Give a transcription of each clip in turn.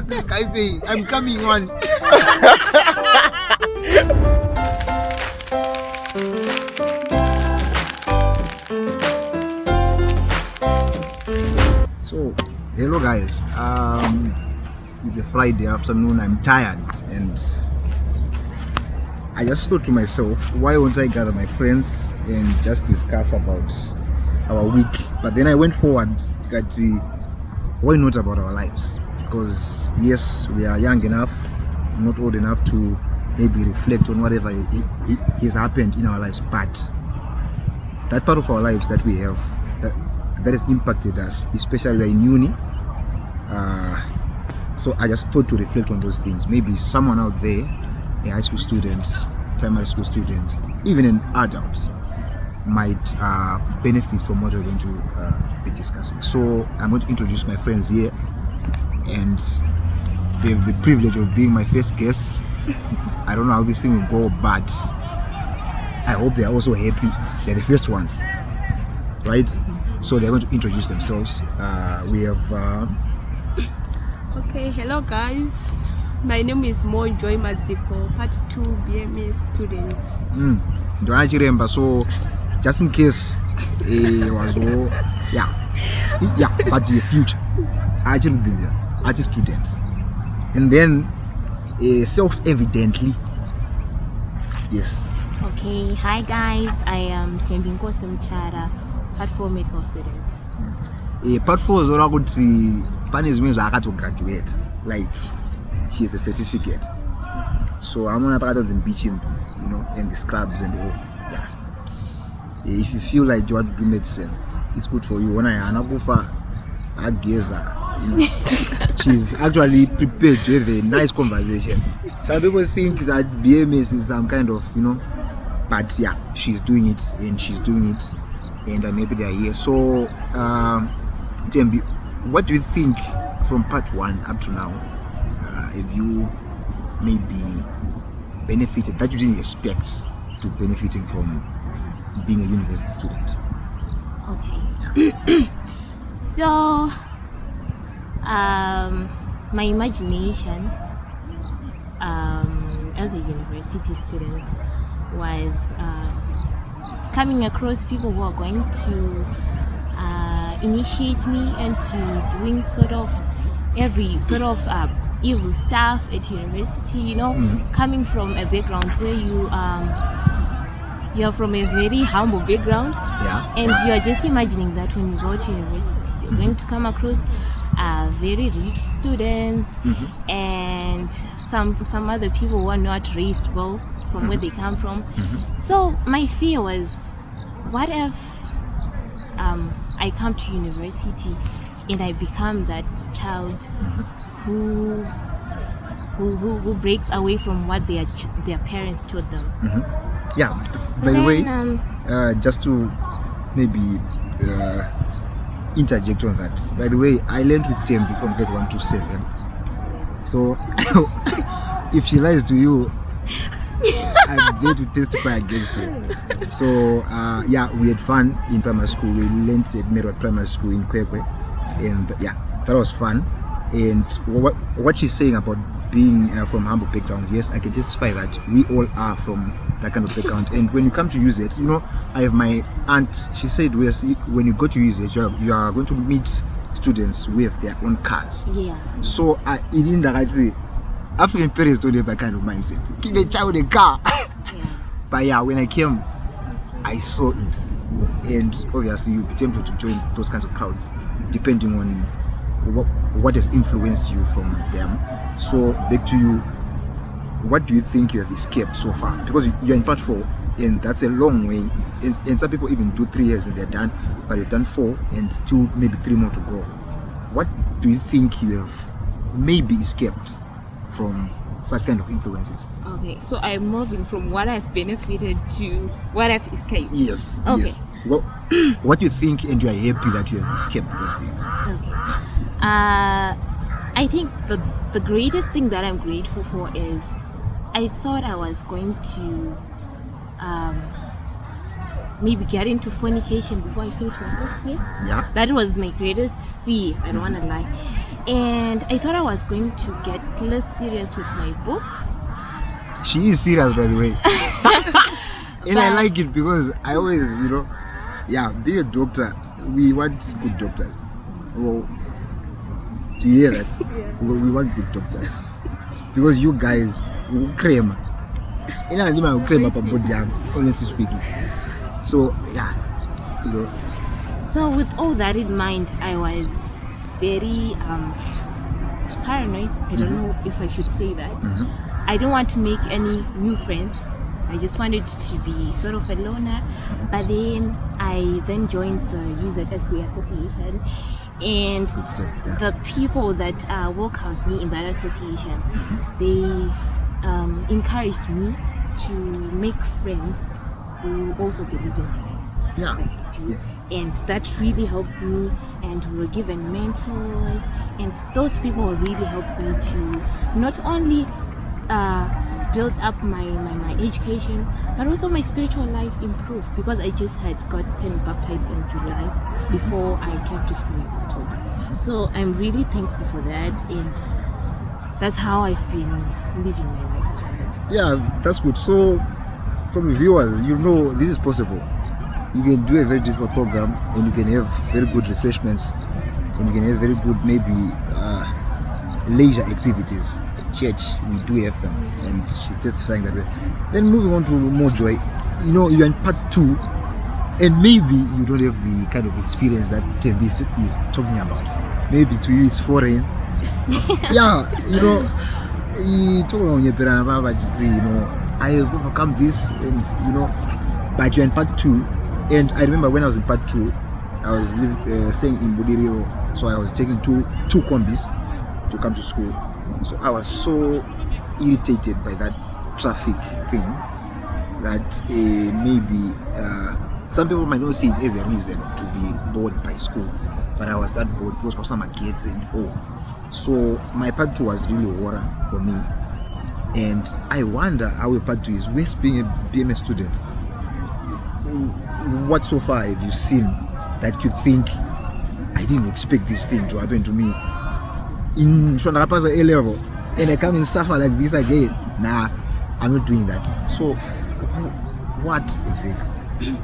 What's this guy saying? I'm coming on. So, hello guys. It's a Friday afternoon. I'm tired and I just thought to myself, why won't I gather my friends and just discuss about our week? But then I went forward that why not about our lives? Because yes, we are young enough, not old enough to maybe reflect on whatever has happened in our lives, but that part of our lives that we have that has impacted us, especially in uni. So I just thought to reflect on those things. Maybe someone out there, a high school student, primary school student, even an adult, might benefit from what we're going to be discussing. So I'm going to introduce my friends here, and they have the privilege of being my first guests. I don't know how this thing will go, but I hope they are also happy. They're the first ones, right? So they're going to introduce themselves. We have Okay, hello guys. My name is Mo Joy Madziko, Part 2 BMS student. Chiremba. So just in case was but the future actually the artist students, and then self-evidently, yes. Okay, hi guys, I am Tembinko Simchara, Part 4 medical student. Part 4 is already Panis means I had to graduate, like she has a certificate. So I'm gonna practice in beaching, you know, and the scrubs and all. Yeah. If you feel like you want to do medicine, it's good for you. When I go for a gezer, you know, she's actually prepared to have a nice conversation. Some people think that BMS is some kind of, you know, but yeah, she's doing it and maybe they're here. So Tembi, what do you think from part 1 up to now? Have you maybe benefited that you didn't expect to benefiting from being a university student? Okay. So my imagination as a university student was coming across people who are going to initiate me into doing sort of every sort of evil stuff at university, you know, coming from a background where you're from a very humble background, and you're just imagining that when you go to university, you're going to come across very rich students and some other people who are not raised well from where they come from. So my fear was, what if I come to university and I become that child who breaks away from what their parents taught them. Yeah. By the way, just to maybe interject on that. By the way, I learned with Tembi from grade 1 to 7. So if she lies to you, I'm there to testify against her. So yeah, we had fun in primary school. We learned at Merwat Primary School in Kwekwe, and yeah, that was fun. And what she's saying about being from humble backgrounds, yes, I can testify that we all are from that kind of background. And when you come to use it, you know, I have my aunt. She said, when you go to use it, you are going to meet students with their own cars. Yeah. So in the African parents don't have that kind of mindset. Give a child a car. But yeah, when I came, I saw it, and obviously you'll be tempted to join those kinds of crowds, depending on what has influenced you from them. So back to you, what do you think you have escaped so far? Because you're in part 4, and that's a long way, and some people even do 3 years and they're done, but you've done 4 and still maybe 3 more to go. What do you think you have maybe escaped from such kind of influences? Okay, so I'm moving from what I've benefited to what I've escaped. Yes. Okay. Yes. Well, what do you think, and you are happy that you have escaped those things? Okay. I think the greatest thing that I'm grateful for is I thought I was going to maybe get into fornication before I finished my first year. Yeah. That was my greatest fear, I don't want to lie. and I thought I was going to get less serious with my books. She is serious, by the way. And I like it because I always, being a doctor, we want good doctors. Well, do you hear that? Yeah. We want good doctors. Because you guys, you cream. You know, you cream up a body, honestly speaking. So, yeah, So with all that in mind, I was very paranoid. I don't know if I should say that. I don't want to make any new friends. I just wanted to be sort of a loner. But then I joined the Youth Adventist Association, and the people that welcomed me in that association, they encouraged me to make friends who also believe in Christ. Yeah. And that really helped me, and we were given mentors, and those people really helped me to not only build up my education, but also my spiritual life improved, because I just had gotten baptized in July before I came to school in October. So I'm really thankful for that, and that's how I've been living my life. Yeah, that's good. So from the viewers, this is possible. You can do a very difficult program, and you can have very good refreshments, and you can have very good maybe leisure activities. At church, we do have them, and she's testifying that way. Then moving on to more joy, you're in part 2, and maybe you don't have the kind of experience that TB is talking about. Maybe to you it's foreign. Yeah, I have overcome this, and but you're in part 2. And I remember when I was in part 2, I was staying in Budirio, so I was taking two combis to come to school. So I was so irritated by that traffic thing that maybe some people might not see it as a reason to be bored by school, but I was that bored because of some kids and So my part 2 was really horror for me, and I wonder how a part 2 is. West being a BMS student, what so far have you seen that you think I didn't expect this thing to happen to me in Shonapasa A level, and I come and suffer like this again? Nah, I'm not doing that. So what exactly?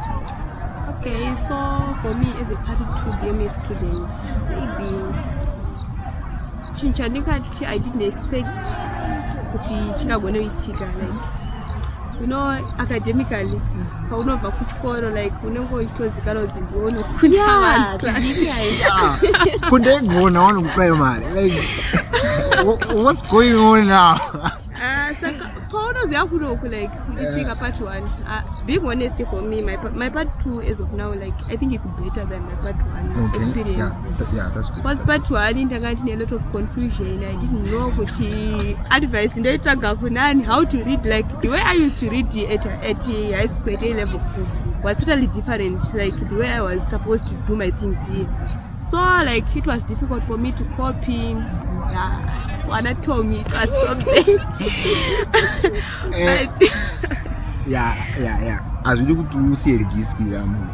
Okay, so for me as a part 2 BMS student, maybe chinchanikati I didn't expect kuti chingagona itika, like academically paunobva kuchikoro, like unenge uchitozikana kuti ndionokunda vanhu kundegona vanokuprimary, like what's going on now? Saka paunoziva kunoku, like uchisvika part 1, being honest, for me my part 2 as of now, like I think it's better than my part 1 experience. Yeah, that's good. Because part 1 ndanga tine a lot of confusion. I didn't know kuti advice ndoitsvaga kunani, how to read. Like the way I used to read at high school at A level was totally different, like the way I was supposed to do my things here. So like it was difficult for me to copy. Wanna told me it was so bad. Yeah. As we look to see a disc exam,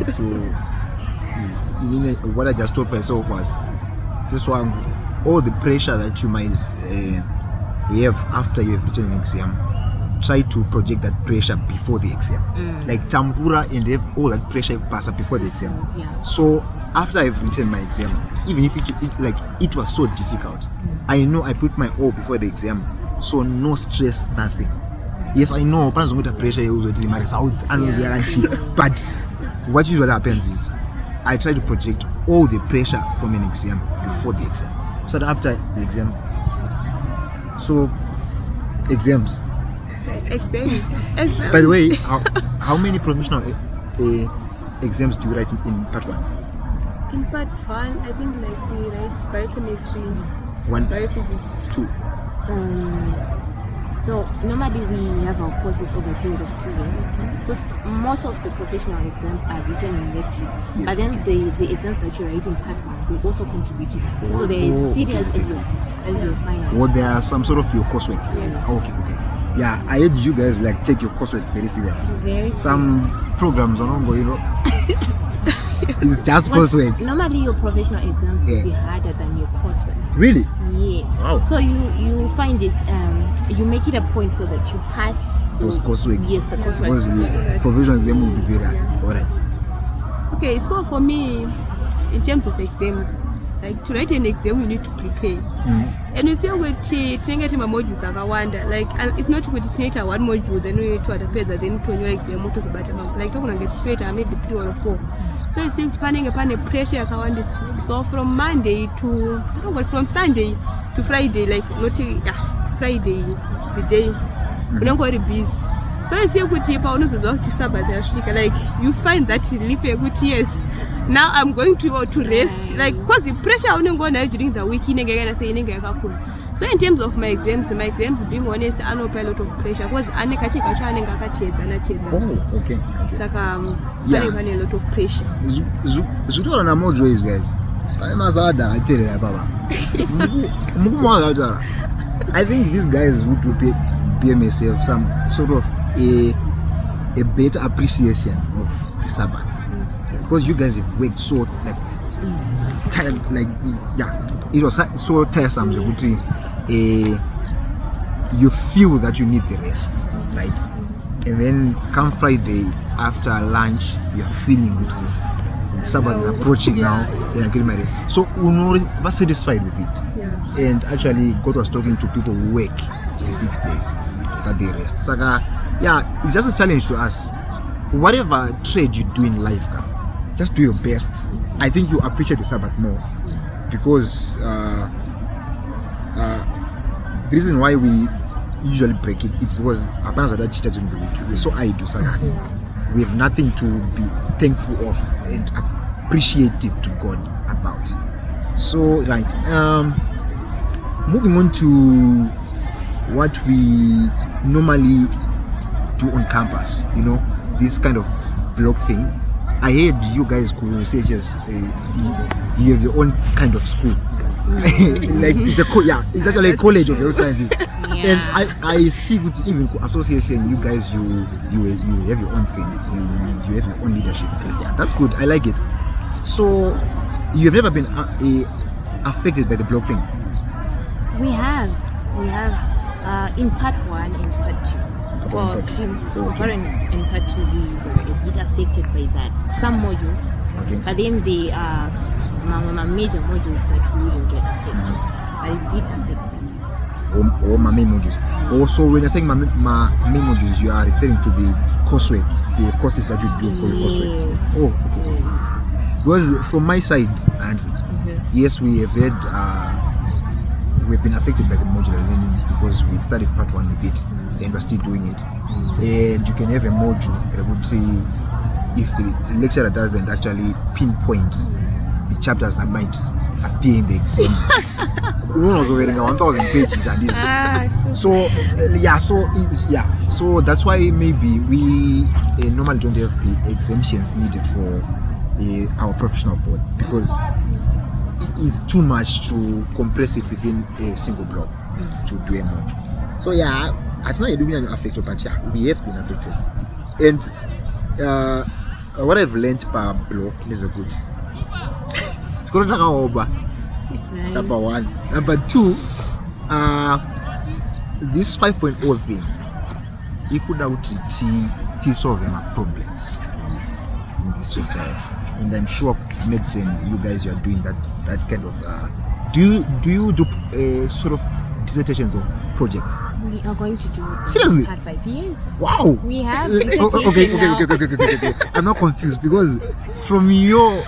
so what I just told myself was, first one, all the pressure that you might have after you have written an exam, try to project that pressure before the exam. Like Tambura, and have all that pressure pass up before the exam. So after I've written my exam, even if it was so difficult, I know I put my all before the exam, so no stress, nothing. Yes, I know pressure usually my results and but what usually happens is I try to project all the pressure from an exam before the exam, so that after the exam. So exams. By the way, how many provisional exams do you write in part 1? In part 1, I think like we write biochemistry, 1, biophysics, 2. So normally we have our courses over a period of 2 years. So most of the professional exams are written in lecture, but then the exams that you write in part 1 will also contribute to that. So they're serious as your final. Or there are some sort of your coursework. Yes. Okay. Yeah, I heard you guys like take your coursework very seriously. Very some programs are not going, It's just coursework. Normally your professional exams will be harder than your coursework. Really? Yes. Wow. So you find it, you make it a point so that you pass those coursework. Yes, the coursework. Because the professional exam will be very hard. Alright. Okay, so for me, in terms of exams, like to write an exam, you need to prepare. And you see what tinenge my modules akawanda. Like it's not good to take one module, then we to other then to your exam to like talking get straight maybe 3 or 4. So you see depending upon the pressure akawanda. So from Monday to from Sunday to Friday, like not Friday the day we don't go to busy. So you see what you like you find that relief a good yes. Now I'm going to rest, like because the pressure only go now during the week. So in terms of my exams being honest, I know a lot of pressure because Oh, okay. Saka very a lot of pressure. Zutola na mojo is guys. I must add I tell you baba. I think these guys would prepare myself some sort of a better appreciation of the Sabbath. Because you guys have worked so like tired, like it was so tiresome. You feel that you need the rest, right? And then come Friday after lunch, you're feeling good. Sabbath is approaching now, and I'm getting my rest. So we're satisfied with it. And actually, God was talking to people who work the 6 days that they rest. So it's just a challenge to us. Whatever trade you do in life, just do your best. I think you appreciate the Sabbath more because the reason why we usually break it is because our parents are that cheated during the week. We're so idle, we have nothing to be thankful of and appreciative to God about. So right, moving on to what we normally do on campus, this kind of block thing. I heard you guys could say just you have your own kind of school. Like it's it's actually a college of health sciences. And I see with even association, you guys you have your own thing, you have your own leadership. That's good. I like it. So you have never been affected by the block thing? We have in part 1 and part 2. For in part 2 we were a bit affected by that. Some modules, but then the major modules that we wouldn't get affected. But it did affect them. Or my main modules. Also, when you're saying my main modules, you are referring to the coursework, the courses that you do for your coursework. Oh, okay. Because from my side, and yes, we have had we've been affected by the modular learning because we started part 1 with it and we're still doing it. And you can have a module, I would say, if the lecturer doesn't actually pinpoint the chapters that might appear in the exam. One was over 1,000 pages and this. So that's why maybe we normally don't have the exemptions needed for our professional boards because it's too much to compress it within a single block to do a module. So it's not being affected, but we have been affected. And what I've learned per block is the goods. Number 1. Number 2, this 5.0 thing, you could out to solve my problems in this society. And I'm sure medicine, you guys are doing that kind of. Do you do sort of dissertations or projects? We are going to do it. Seriously? Part 5 years. Wow. We have. Okay. I'm not confused because from your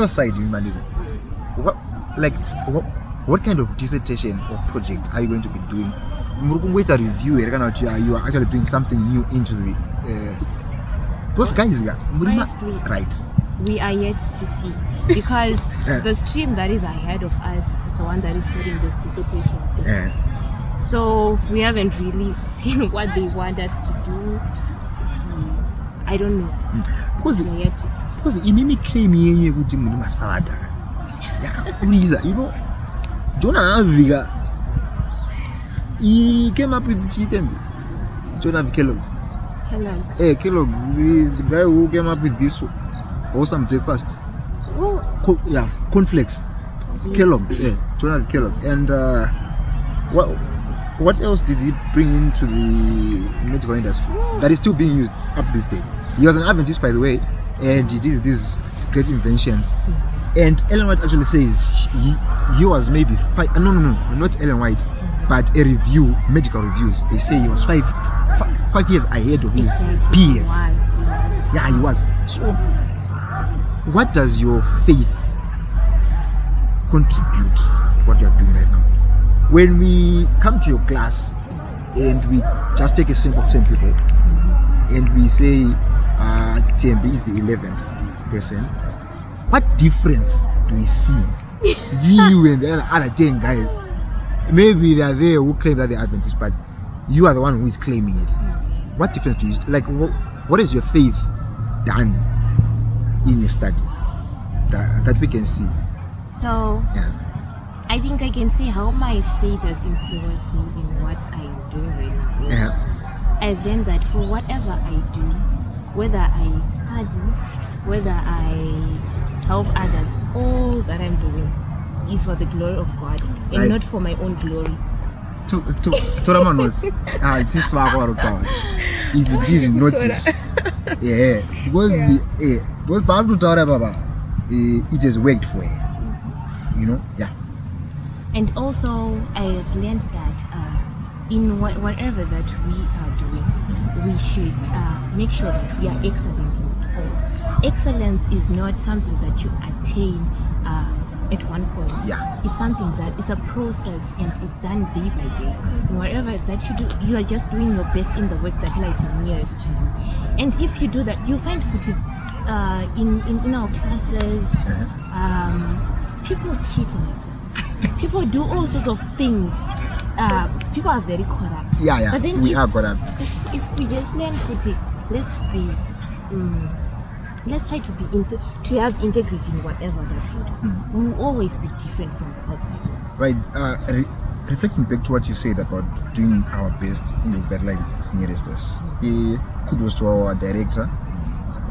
side, you manage. What kind of dissertation or project are you going to be doing? Wait a review. You are actually doing something new into the. Those guys, right? We are yet to see because the stream that is ahead of us is the one that is studying this dissertation. So we haven't really seen what they want us to do. I don't know. Because imimi claim yenye kuti muni masawada. Yakakuliza, Jonah Aviga, he came up with Chitembi. Jonah Kellogg. Kellogg. Kellogg, the guy who came up with this or some breakfast. Well, Cornflakes. Kellogg, Donald Kellogg. And what else did he bring into the medical industry that is still being used up to this day? He was an Adventist, by the way, and he did these great inventions. And Ellen White actually says he was maybe no, not Ellen White, but medical reviews. They say he was 5 years ahead of his peers. Yeah, he was. So, what does your faith contribute to what you are doing right now? When we come to your class and we just take a sample of 10 people and we say TMB is the 11th person, what difference do we see? You and the other 10 guys, maybe they are there who claim that they're Adventists, but you are the one who is claiming it. What difference do you see? Like, what is your faith done in your studies that we can see? So, Yeah. I think I can see how my faith has influenced me in what I am doing right now. Yeah. I've learned that for whatever I do, whether I study, whether I help others, all that I'm doing is for the glory of God and Right. not for my own glory. To Ramanos, it's this one if you didn't notice, because Bible Baba, it has worked for you. You know, yeah. And also, I have learned that in whatever that we are doing, we should make sure that we are excellent in it all. Excellence is not something that you attain at one point. Yeah. It's something that it's a process and it's done day by day. And whatever that you do, you are just doing your best in the work that lies nearest to you. And if you do that, you find in our classes, people cheat on it. People do all sorts of things. People are very corrupt. Yeah. But then We are corrupt. if we just learn to let's try to have integrity in whatever that we do. We will always be different from the outside. Right. Reflecting back to what you said about doing our best in the bed like it's nearest us. Kudos to our director.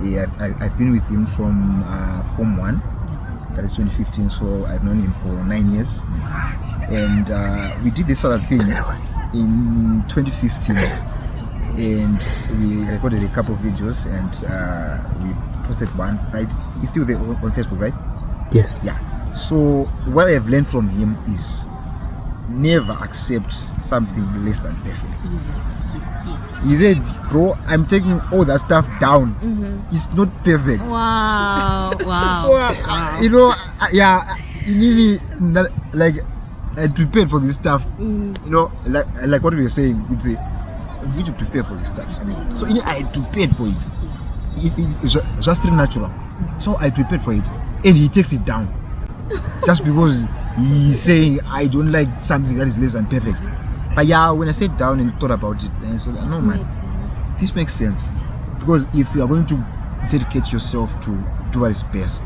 I've been with him from Form 1. That is 2015, so I've known him for 9 years. And we did this sort of thing in 2015. And we recorded a couple of videos and we posted one, right? He's still there on Facebook, right? Yes. Yeah. So what I have learned from him is never accept something less than perfect. He said, bro, I'm taking all that stuff down. It's not perfect. Wow. So, you know, you really I prepared for this stuff. You know, like what we were saying, it's you need to prepare for this stuff. So I prepared for it. It's just really natural. So I prepared for it, and he takes it down just because he's saying I don't like something that is less than perfect. But when I sat down and thought about it, and I said, no man, this makes sense, because if you are going to dedicate yourself to do what is best,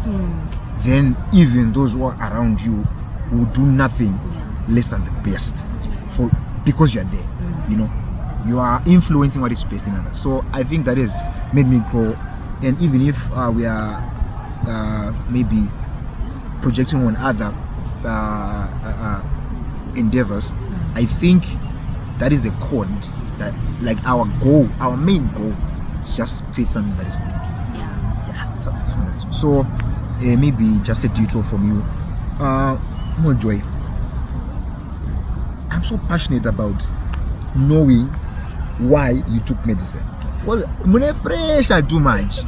then even those who are around you will do nothing less than the best because you are there. You know, you are influencing what is best in others. So I think that has made me grow. And even if we are maybe projecting on other endeavors, I think that is a code that, like, our main goal is just create something that is good. Something that is, so maybe just a detour from you. More joy. I'm so passionate about knowing why you took medicine. Well, pressure too much.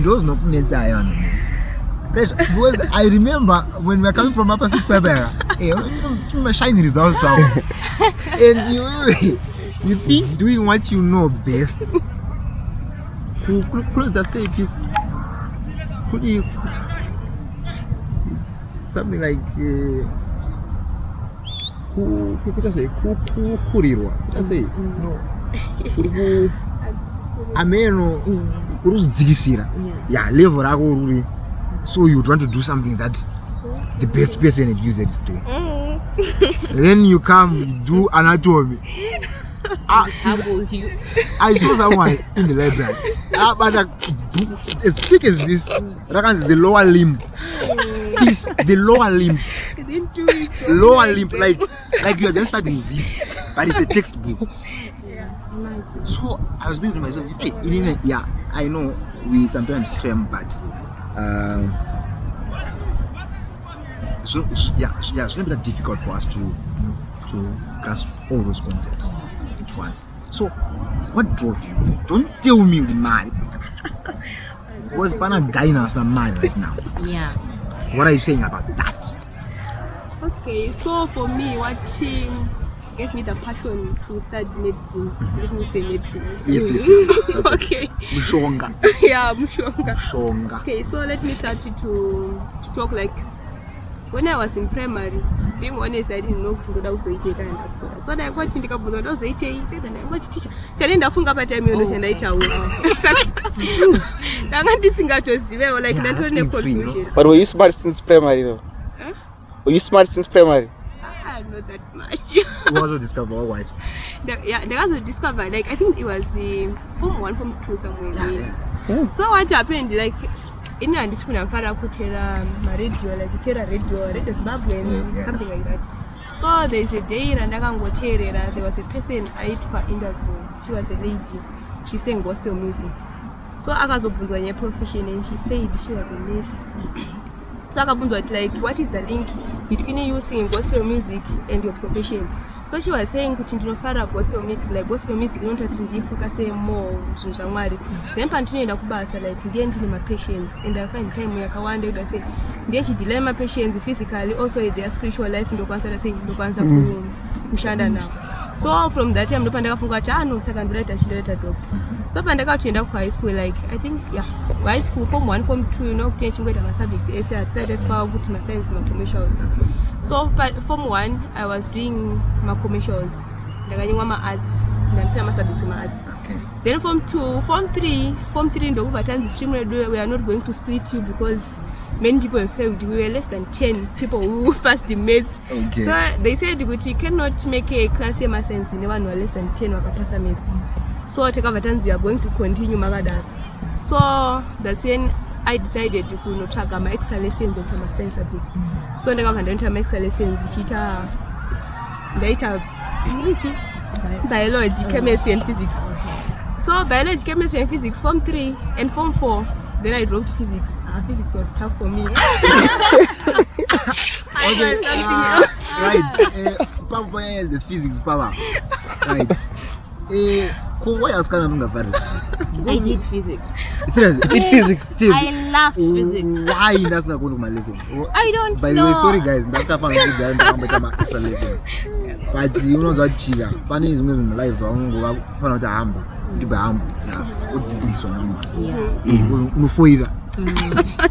Those no pressure. Because I remember when we were coming from Upper 655, my shiny results down. And you think doing what you know best. Close the safe is it's something like so you want to do something that the best person at UZ is doing. Then you come, you do anatomy. I saw someone in the library, but as thick as this. The lower limb. This, the lower limb. Within 2 weeks. Lower limb, like you are just starting this, but it's a textbook. Yeah. So I was thinking to myself, hey, yeah, I know we sometimes cram, but shouldn't be that difficult for us to grasp all those concepts at once. So, what drove you? Don't tell me the man. Was Pana guiding the man right now? Yeah. What are you saying about that? Okay, so for me, what gave me the passion to study medicine? Let me say medicine. Yes. Okay. Mushonga. Yeah, Mushonga. Mushonga. Okay, so let me start to talk like when I was in primary. Being honest, I didn't know what I was doing. So I got in the couple of those 8 days and I got teacher. Telling the funga by time you know, confusion. But were you smart since primary though? Huh? Were you smart since primary? Not that much. Who also discovered otherwise? There was discovered, like I think it was form 1, form 2 somewhere. Yeah. So what happened, like in a discipline of kutera radio, like radio Zimbabwe, something like that. So there's a day and there was a person I had for interview. She was a lady. She sang gospel music. So I was a profession and she said she was a nurse. So I was like, what is the link between you singing gospel music and your profession? So she was saying gospel music, like gospel music don't focus more then continue like get my patients and I find time where one day I say she delay my patients physically, also their spiritual life in the so from that time no second later she later dropped. So when I got to high school, like I think high school form 1, form 2, changing with my subject outside as far with my science and commercials. So but form 1 I was doing my commercials, like I my arts, and then my subject my arts. Okay. Then form 2, form 3 in the overtime stream we are not going to split you because many people have failed. We were less than 10 people who passed the maths. Okay. So they said you cannot make a class science in the one who are less than 10 who pass maths. So take over we are going to continue Magada. So that's when I decided to track my extra lessons of my science subjects. So I went to my extra lessons, data, biology, chemistry and physics. So biology, chemistry and physics, form 3 and form 4. Then I dropped physics. Physics was tough for me. Okay, right. Papa has the physics power. Right. Why else can I do physics? I did physics. Seriously, did physics? I loved physics. Why that's not going to my lesson? I don't know. By the way, story guys, that's the fun of become extra lessons. But you know that chiga. Funny is moving life. I'm going to find out a humble. What did this one? Yeah. No for either.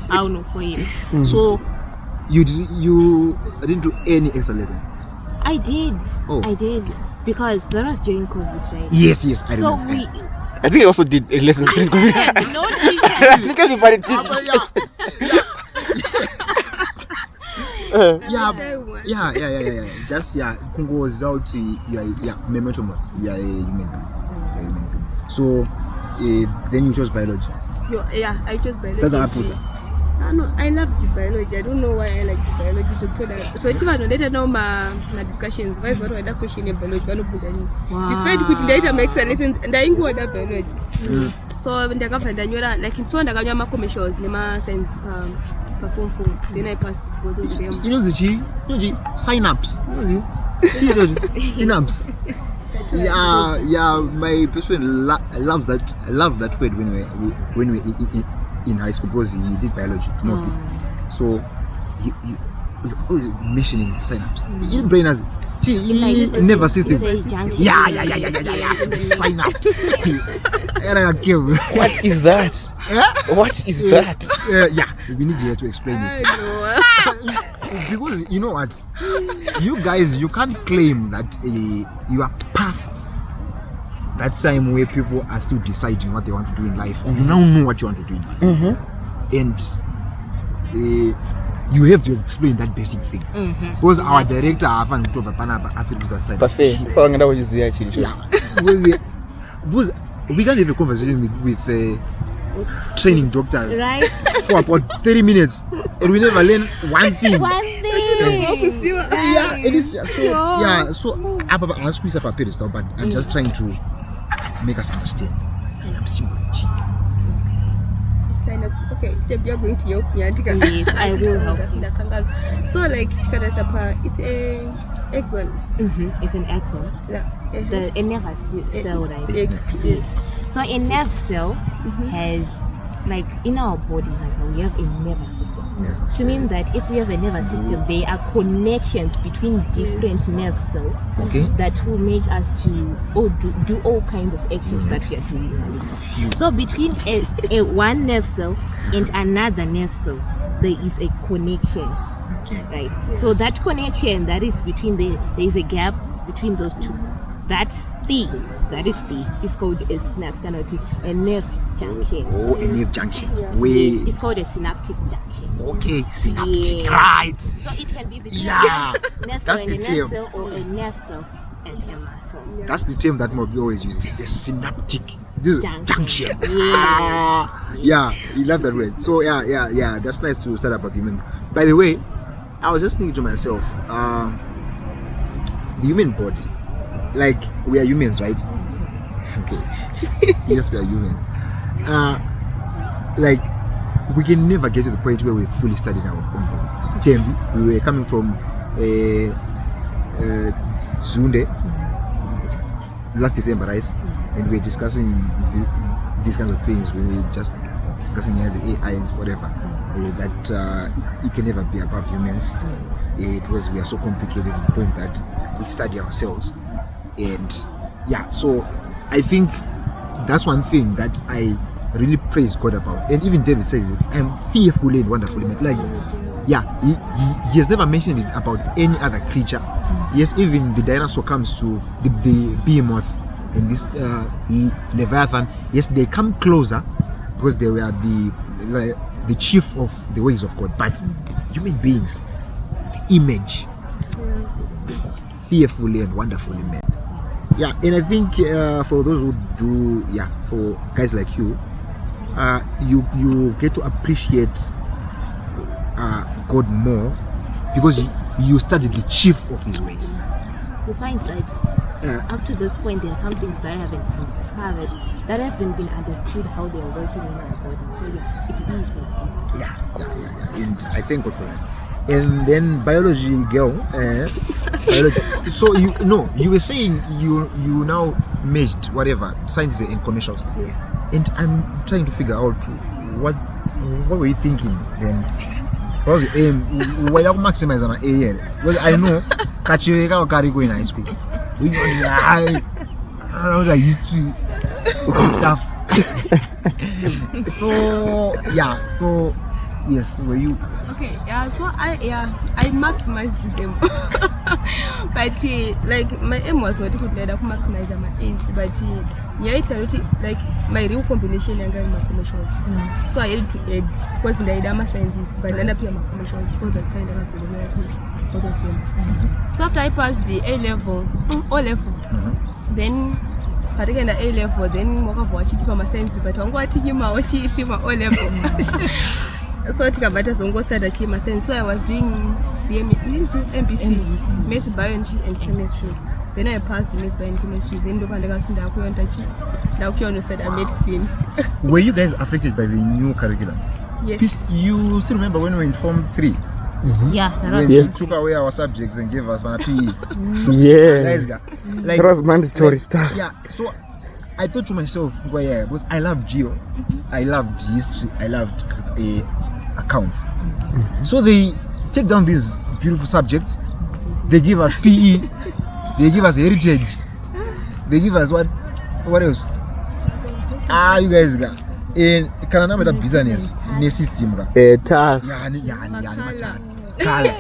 I'll know for you. So you didn't do any extra lesson? I did. Oh. I did. Because that was during COVID, right? Yes, I remember. So I think I also did a lesson during COVID. No, Because everybody did. Yeah. Just Congo was out. Momentum. You are a human being. So then you chose biology. Yeah, I chose biology. That's what No, I love the biology. I don't know why I like the biology. So it's even later now my discussions. Why is what I question in biology? Despite putting data makes a lessons and I go that biology. So when I got like in so I got my commercials, my science perform. Then I passed both of them. You know the synapse. Synapse. Yeah. My best friend loves that. I love that word when we in high school because he did biology. So he always mentioning synapse. Your brain has nervous system. Yeah. Synapse. What is that? What is that? Yeah, we need you to explain it. Because you know what, you guys, you can't claim that you are past that time where people are still deciding what they want to do in life. You now know what you want to do in life, and you have to explain that basic thing. Because our director, because we can't have a conversation with training doctors Right? for about 30 minutes and we never learn one thing. One thing. Yeah, it is so yeah, so I'm squeeze up a pedestal, but I'm just trying to make us understand. Synapse. Okay, Deb, you're going to help me. Yes, I will help you. So like it's a axon. It's an axon. Yeah. A nervous cell, right? Yes. So a nerve cell has, like in our bodies, like we have a nervous system. Yeah. To mean that if we have a nervous system, there are connections between different nerve cells Okay. that will make us to do all kinds of actions that we are doing. So between a one nerve cell and another nerve cell, there is a connection, right? So that connection that is between there is a gap between those two. That is called a synaptic, a nerve junction. Oh, a nerve junction. It's called a synaptic junction. Okay, synaptic. Yeah. Right. So it can be between Yeah. a nerve That's cell the and a term. nerve cell, or a nerve cell and a muscle. That's the term that Mobi always uses. A synaptic junction. Yeah, you love that word. So yeah. That's nice to start up argument. By the way, I was just thinking to myself, the human body, like we are humans, right? Okay. Yes, we are humans. Like we can never get to the point where we fully studied our own bodies. Tembi, we were coming from Zunde last December, right? And we were discussing these kinds of things. We were just discussing the AI and whatever. That it can never be above humans. Because we are so complicated to the point that we study ourselves. And yeah, so I think that's one thing that I really praise God about. And even David says it, I'm fearfully and wonderfully made. Like, yeah, he has never mentioned it about any other creature. Yes, even the dinosaur comes to the behemoth and this Leviathan. Yes, they come closer because they were the chief of the ways of God. But human beings, the image, fearfully and wonderfully made. Yeah, and I think for those who do, for guys like you, you get to appreciate God more because you studied the chief of his ways. You find that up to this point there are some things that haven't been discovered, that haven't been understood how they are working in our body. So it is like yeah. And I thank God for that. And then biology girl, biology. So you were saying you now merged whatever science and commercials. And I'm trying to figure out what were you thinking then? What was the aim? Why you maximize my AL? Because I know Kachireka carry go in high school. I don't know the history stuff. So yes, were you? Okay, so I maximized them, but like my aim was not to maximize my aims, but it like my real combination and my commercials. So I had to add because I did my sciences, but I ended up my commercials, so that kind of was really out of them. So after I passed the O level, then. Particularly in the A level, then I watch it for my science, but I'm going to teach my O level. So I so I was doing MBC, Math, Biology and Chemistry. Then I passed the Math, Biology and Chemistry. Then I said medicine. Were you guys affected by the new curriculum? Yes. You still remember when we were in Form 3? Yeah, when they took away our subjects and gave us one PE. That was mandatory stuff. Yeah, so I thought to myself, because I loved geo, I loved history, I loved accounts. So they take down these beautiful subjects, they give us PE, they give us heritage, they give us what else? You guys got in Canada with a business system. Task. Color.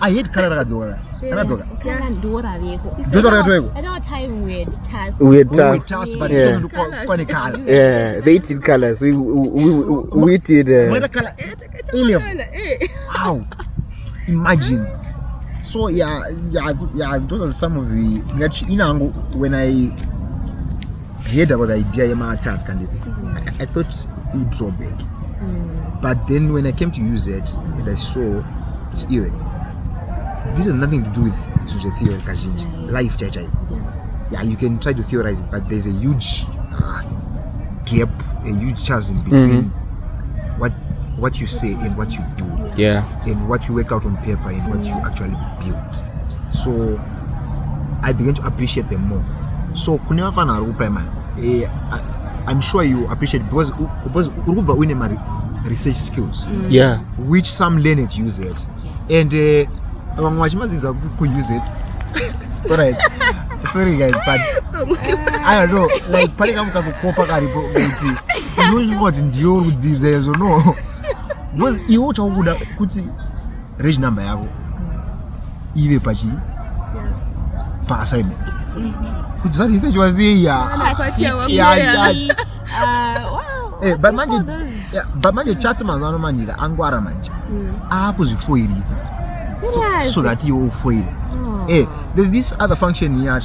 I hate color. I don't time Weird task. But Yeah. you don't do color. Yeah, they eat colors. We did. Wow. Imagine. So yeah, those are some of the when heard about the idea of task and I thought it would draw back. But then when I came to use it and I saw this has nothing to do with social theory, life jajai. Yeah, you can try to theorize it, but there's a huge gap, a huge chasm between what you say and what you do. Yeah. And what you work out on paper and what you actually build. So I began to appreciate them more. So I'm sure you appreciate it because we need research skills. Yeah. Which some learners use it. And use it. Alright. Sorry guys, but I don't know. Like no. Because you put range number yako ive pachi pa assignment. Which that research was but manje chat mazano manje angwara manje. Apo zifoirisa. So that you foil. There's this other function here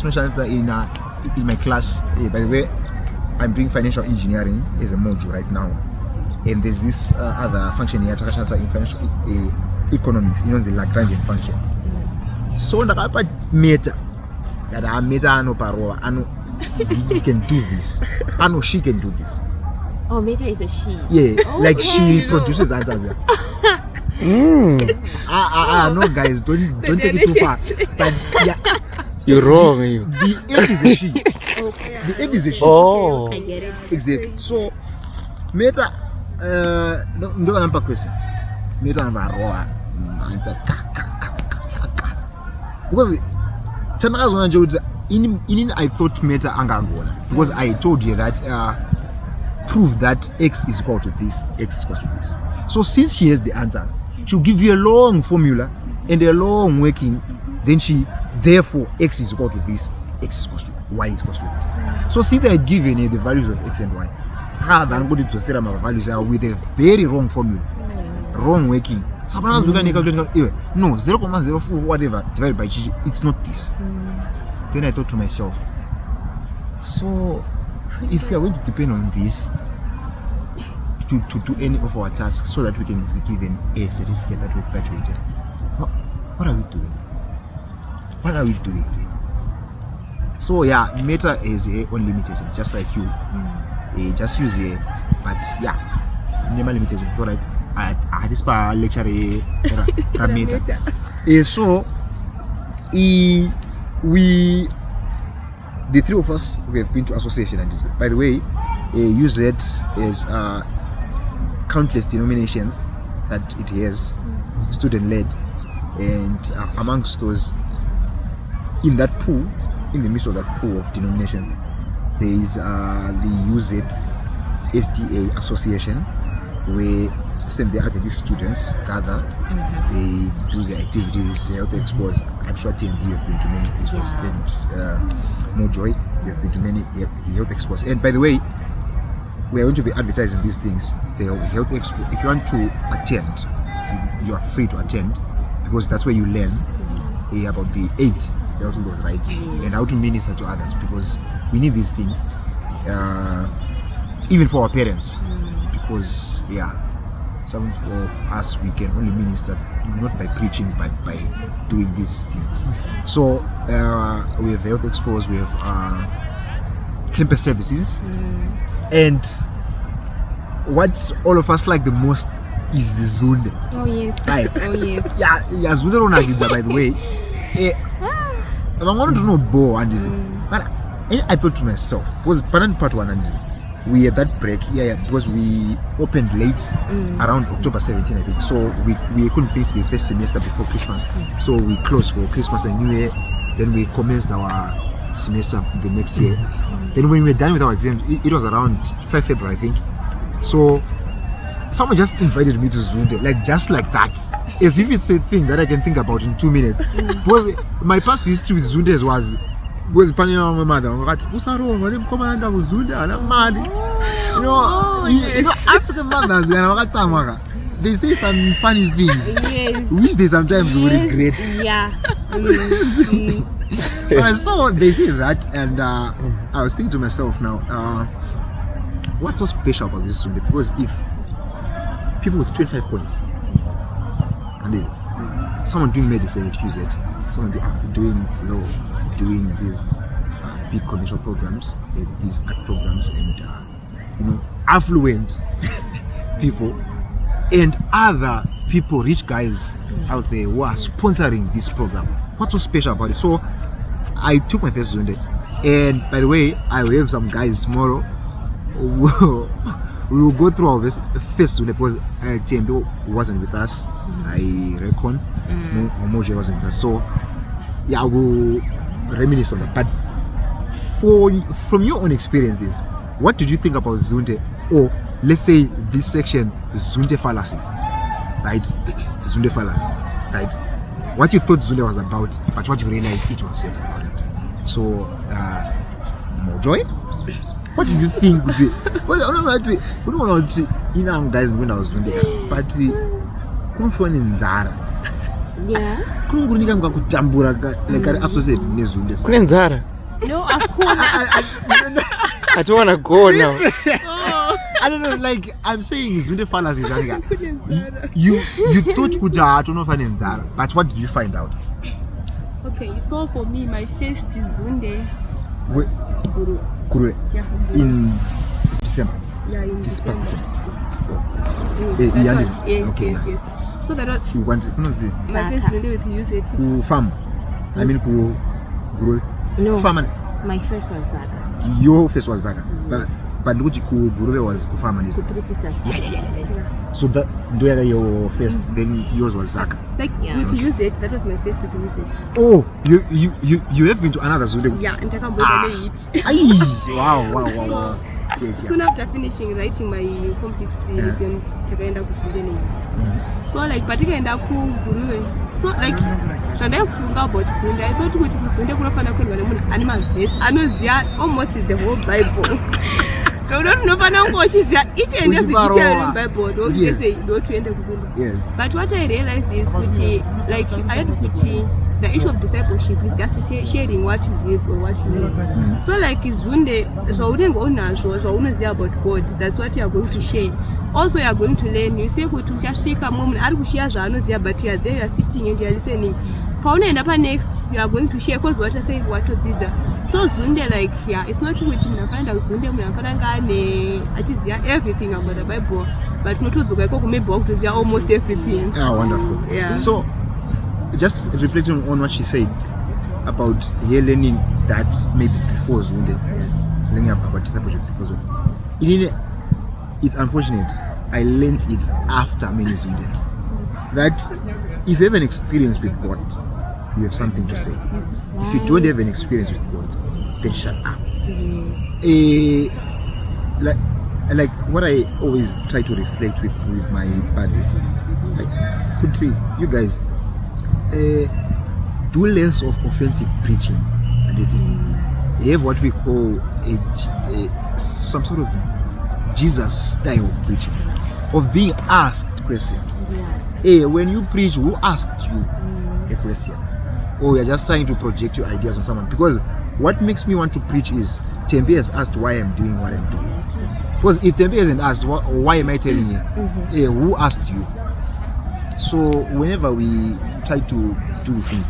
in my class. By the way, I'm doing financial engineering as a module right now. And there's this other function here in financial economics, the Lagrangian function. So the meta no parola, he can do this. I know she can do this. Oh, meta is a she. Yeah, like she produces answers. No guys, don't take it too far. But yeah, you're wrong. The egg is a she. The egg is a she. Oh, I get it. Exactly. So meta ndo nampa question. Meta navaroa. Because I thought meta angangona because I told you that prove that x is equal to this, x is equal to this. So since she has the answer, she'll give you a long formula and a long working. Then therefore x is equal to this, x is equal to y is equal to this. So since I had given you the values of x and y, rather than going to set my values with a very wrong formula, wrong working. Sometimes we can no 0.04 whatever divided by g. It's not this. Then I thought to myself, so if we are going to depend on this to do any of our tasks so that we can be given a certificate that we've graduated, what are we doing? What are we doing? So yeah, meta is only limitation. It's just like you. Just use it, but yeah, minimal limitation. It's alright. I had this lecture meta. So the three of us, we have been to association, and by the way, use it as countless denominations that it has, student led, and amongst those, in that pool, in the midst of that pool of denominations, there is the Use It SDA association, where the adventist students gather, they do their activities, health expos. I'm sure TMB have been to many expos, and More Joy, we have been to many health expos. And by the way, we are going to be advertising these things. The health expo, if you want to attend, you are free to attend, because that's where you learn about the 8 health laws, right? And how to minister to others, because we need these things, even for our parents, because some of us, we can only minister not by preaching but by doing these things. So we have health expos, we have campus services, and what all of us like the most is the Zunde. Oh yes. Right. Oh yes. Yeah, Zunde Ronagida, by the way. I wanted to know Bo and but I thought to myself, was part 1 and we had that break, because we opened late around October 17, I think. So we couldn't finish the first semester before Christmas. So we closed for Christmas and New Year. Then we commenced our semester the next year. Then when we were done with our exams, it was around 5 February, I think. So someone just invited me to Zunde, like just like that, as if it's a thing that I can think about in 2 minutes. Because my past history with Zundes was panning on my mother. African mothers, they say some funny things, Yes. which they sometimes will regret. Yeah. But so they say that, and I was thinking to myself now, what's so special about this Sunday? Because if people with 25 points, and then someone doing medicine at UZ, someone doing law, doing these big commercial programs, these art programs, and affluent people, and other people, rich guys out there who are sponsoring this program. What's so special about it? So I took my first Sunday, and by the way, I will have some guys tomorrow. We will go through our first Sunday because Tembo wasn't with us. I reckon Moje wasn't with us. So yeah, I will reminisce on that. But from your own experiences, what did you think about Zunde? Or let's say this section is Zunde fallacies, right? Zunde fallacy, right? What you thought Zunde was about, but what you realized it was said about it. So, Mojoy, what did you think? But I don't know what guys when I was Zunde, but Kunfon in Zara. Yeah. Kungunika ngakutambura like associate nezunde. Kunenzara. No, of course. I don't want to go now. I don't know, like I'm saying Zunde fallacies. You thought kuja to know find Zara, but what did you find out? Okay, so for me, my first Zunde was Kuru. Yeah. In December. Yeah, in This past December. December. Yes, Okay. yes. So that was You want my my first Zunde with UZ. ku farm. I mean ku grow. No, Farm. my first was Zaga. Your face was Zaga. But which ku grow was ku farm. With 3 sisters. So that your first, then yours was Zaga. Like Yeah. with UZ, that was my first with UZ. Oh, you have been to another Zunde. Yeah, and I can't believe it. Aye. Wow. So, Yes, soon after finishing writing my Form 6 exams, takaenda kusudeni. So like patikaenda ku Guruwe. So like zvandafunga about Zunde, I thought kuti kuZunde kunofana kuendwa nemunhu ane mavhesi anoziya almost the whole Bible. Unofana kunge uchiziya each and every detail in Bible ndokugese ndotuende kuZunde. Yes. But what I realized is kuti like I had kuti the issue of discipleship is just sharing what you live or what you know. So like Zunde, zvaunenge about God, that's what you are going to share. Also you are going to learn. You say kuti uchasvika mumwe ari kushare zvaanoziya, but you are there, you are sitting and you are listening. Paunoenda pa next, you are going to share because what I say watodzidza. So Zunde, like, yeah, it's not kuti munafanda Zunde munafana ngane achiziya everything about the Bible, but notodzoka ikoko maybe wakutoziya almost everything. Ah, wonderful. Yeah. So just reflecting on what she said about her learning that maybe before Zunde, learning about discipleship before Zunde. It's unfortunate. I learned it after many Zundes. That if you have an experience with God, you have something to say. If you don't have an experience with God, then shut up. Like what I always try to reflect with my buddies, like could say, you guys, do less of offensive preaching, and you have what we call some sort of Jesus style of preaching, of being asked questions. Hey, when you preach, who asked you a question? Or you're just trying to project your ideas on someone? Because what makes me want to preach is Tempe has asked why I'm doing what I'm doing. Because if Tempe hasn't asked, why am I telling you? Hey, who asked you? So whenever we try to do these things,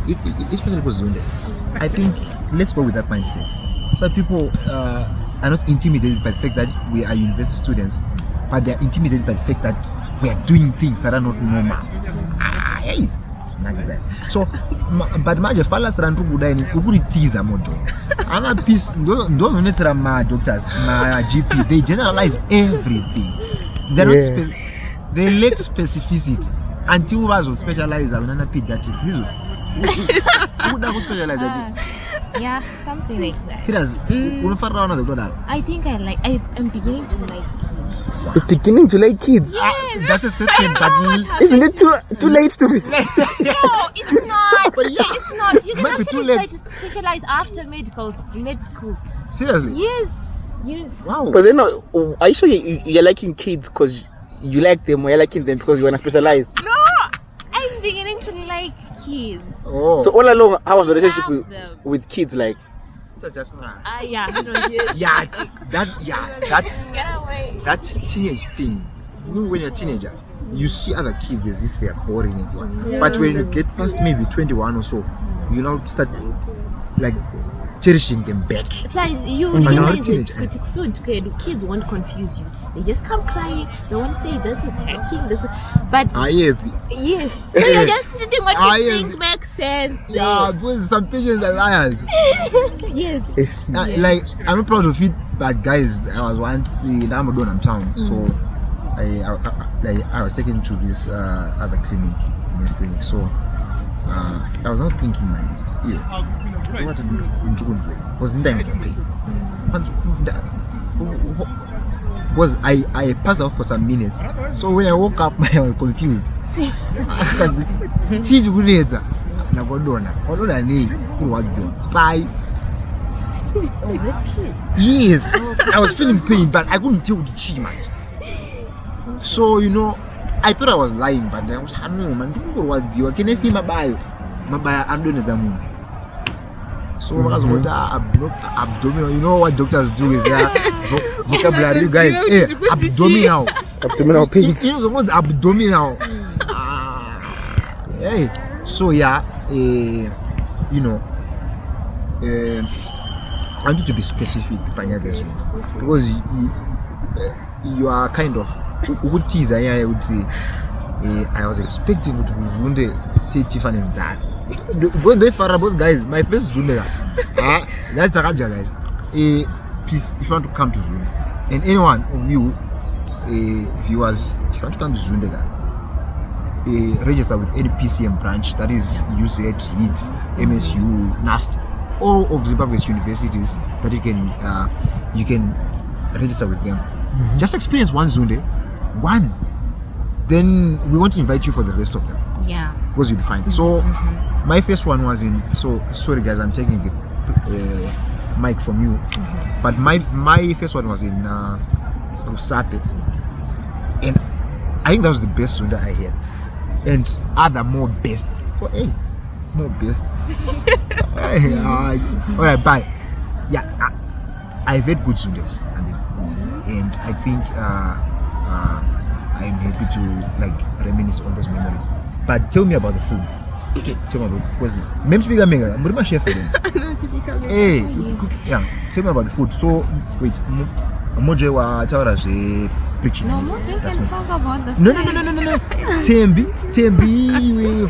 especially for Zunde, I think let's go with that mindset. So people are not intimidated by the fact that we are university students, but they are intimidated by the fact that we are doing things that are not normal. Hey. So but manje falas rantu kudai ni kukuritiza modo. Ana piece ndo nonetsera ma doctors, ma GP, they generalize everything. They're not they lack specificity until wazo specialize on pediatric. Who does specialize that? Yeah, something like that. Serious? I think I'm beginning to like kids. You're beginning to like kids? Yes. That's a statement, but isn't it too late to be? No, it's not. But yeah, it's not. You can might be actually too late. try to specialize after med school. Seriously? Yes. Yes. Wow. But then, are you sure you're liking kids because you like them or you're liking them because you want to specialize? No, I'm beginning to like kids. Oh. So all along, how was the relationship Love them. with kids like? That's just Yeah, that's Get away. that teenage thing. You know, when you're a teenager, you see other kids as if they are boring. But when you get past maybe 21 or so, you now start like cherishing them back. Plus, you But you're not a realize teenager. that kids won't confuse you. They just come crying. They won't say this is hurting. This is... But Yes. yes, so you're just sitting what you yes. think makes sense. Yeah, because some patients are liars. Yes. It's, Like, I'm proud of it, but guys, I was once in Amadon town, so I was taken to this other clinic, men's clinic. So I was not thinking, man, what to do in June? Was in there. Because I passed out for some minutes. So when I woke up, I was confused. Cheese grenades. Bye. Oh, that's true. Yes, I was feeling pain, but I couldn't tell the chi much. So I thought I was lying, but I was no man. Can I see my bio? My bio, I'm doing it. So abdominal. You know what doctors do with their vocabulary, you guys? Abdominal. abdominal pains. You know what's abdominal? Hey. So I want you to be specific, because you are kind of what tease. I would say I was expecting to Zunde teach and that. Going very far about guys, my first Zunde. That's a guys. Please, if you want to come to Zunde, and any one of you viewers, if you want to come to Zunde, register with any PCM branch, that is UZ, HIT, MSU, NAST, all of Zimbabwe's universities that you can register with them. Just experience one Zunde, then we want to invite you for the rest of them. Yeah. Because you'll be fine. So my first one was in. So sorry guys, I'm taking the mic from you. But my first one was in Rusate, and I think that was the best Zunde I had. And other more best. Oh, hey, more best. Alright, bye. Yeah, I've had good Zundes, and I think I'm happy to like reminisce on those memories. But tell me about the food. Tell me about what's it? Maybe speak Mega. I'm my chef for them. Hey, yeah. Tell me about the food. So wait, Moje wa tawara je preaching. No, more can talk about the No. Tembi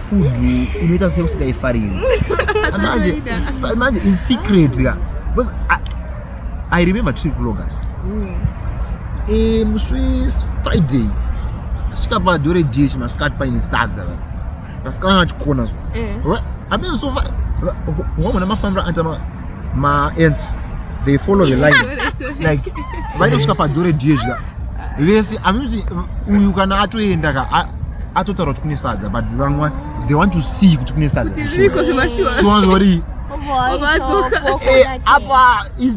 food. You know that's also guy faring. Imagine in secret, yeah. Because I remember trip vloggers. Swiss Friday. Skapa dore dish maskat pa in start there. Maskat na corners. I mean so one of my family and my aunts, they follow the line. Like why don't skapa dore dish ga. Lesi I mean you can actually enda ka atotaro tukuni start but the wrong one they want to see tukuni start. So worry. Apa is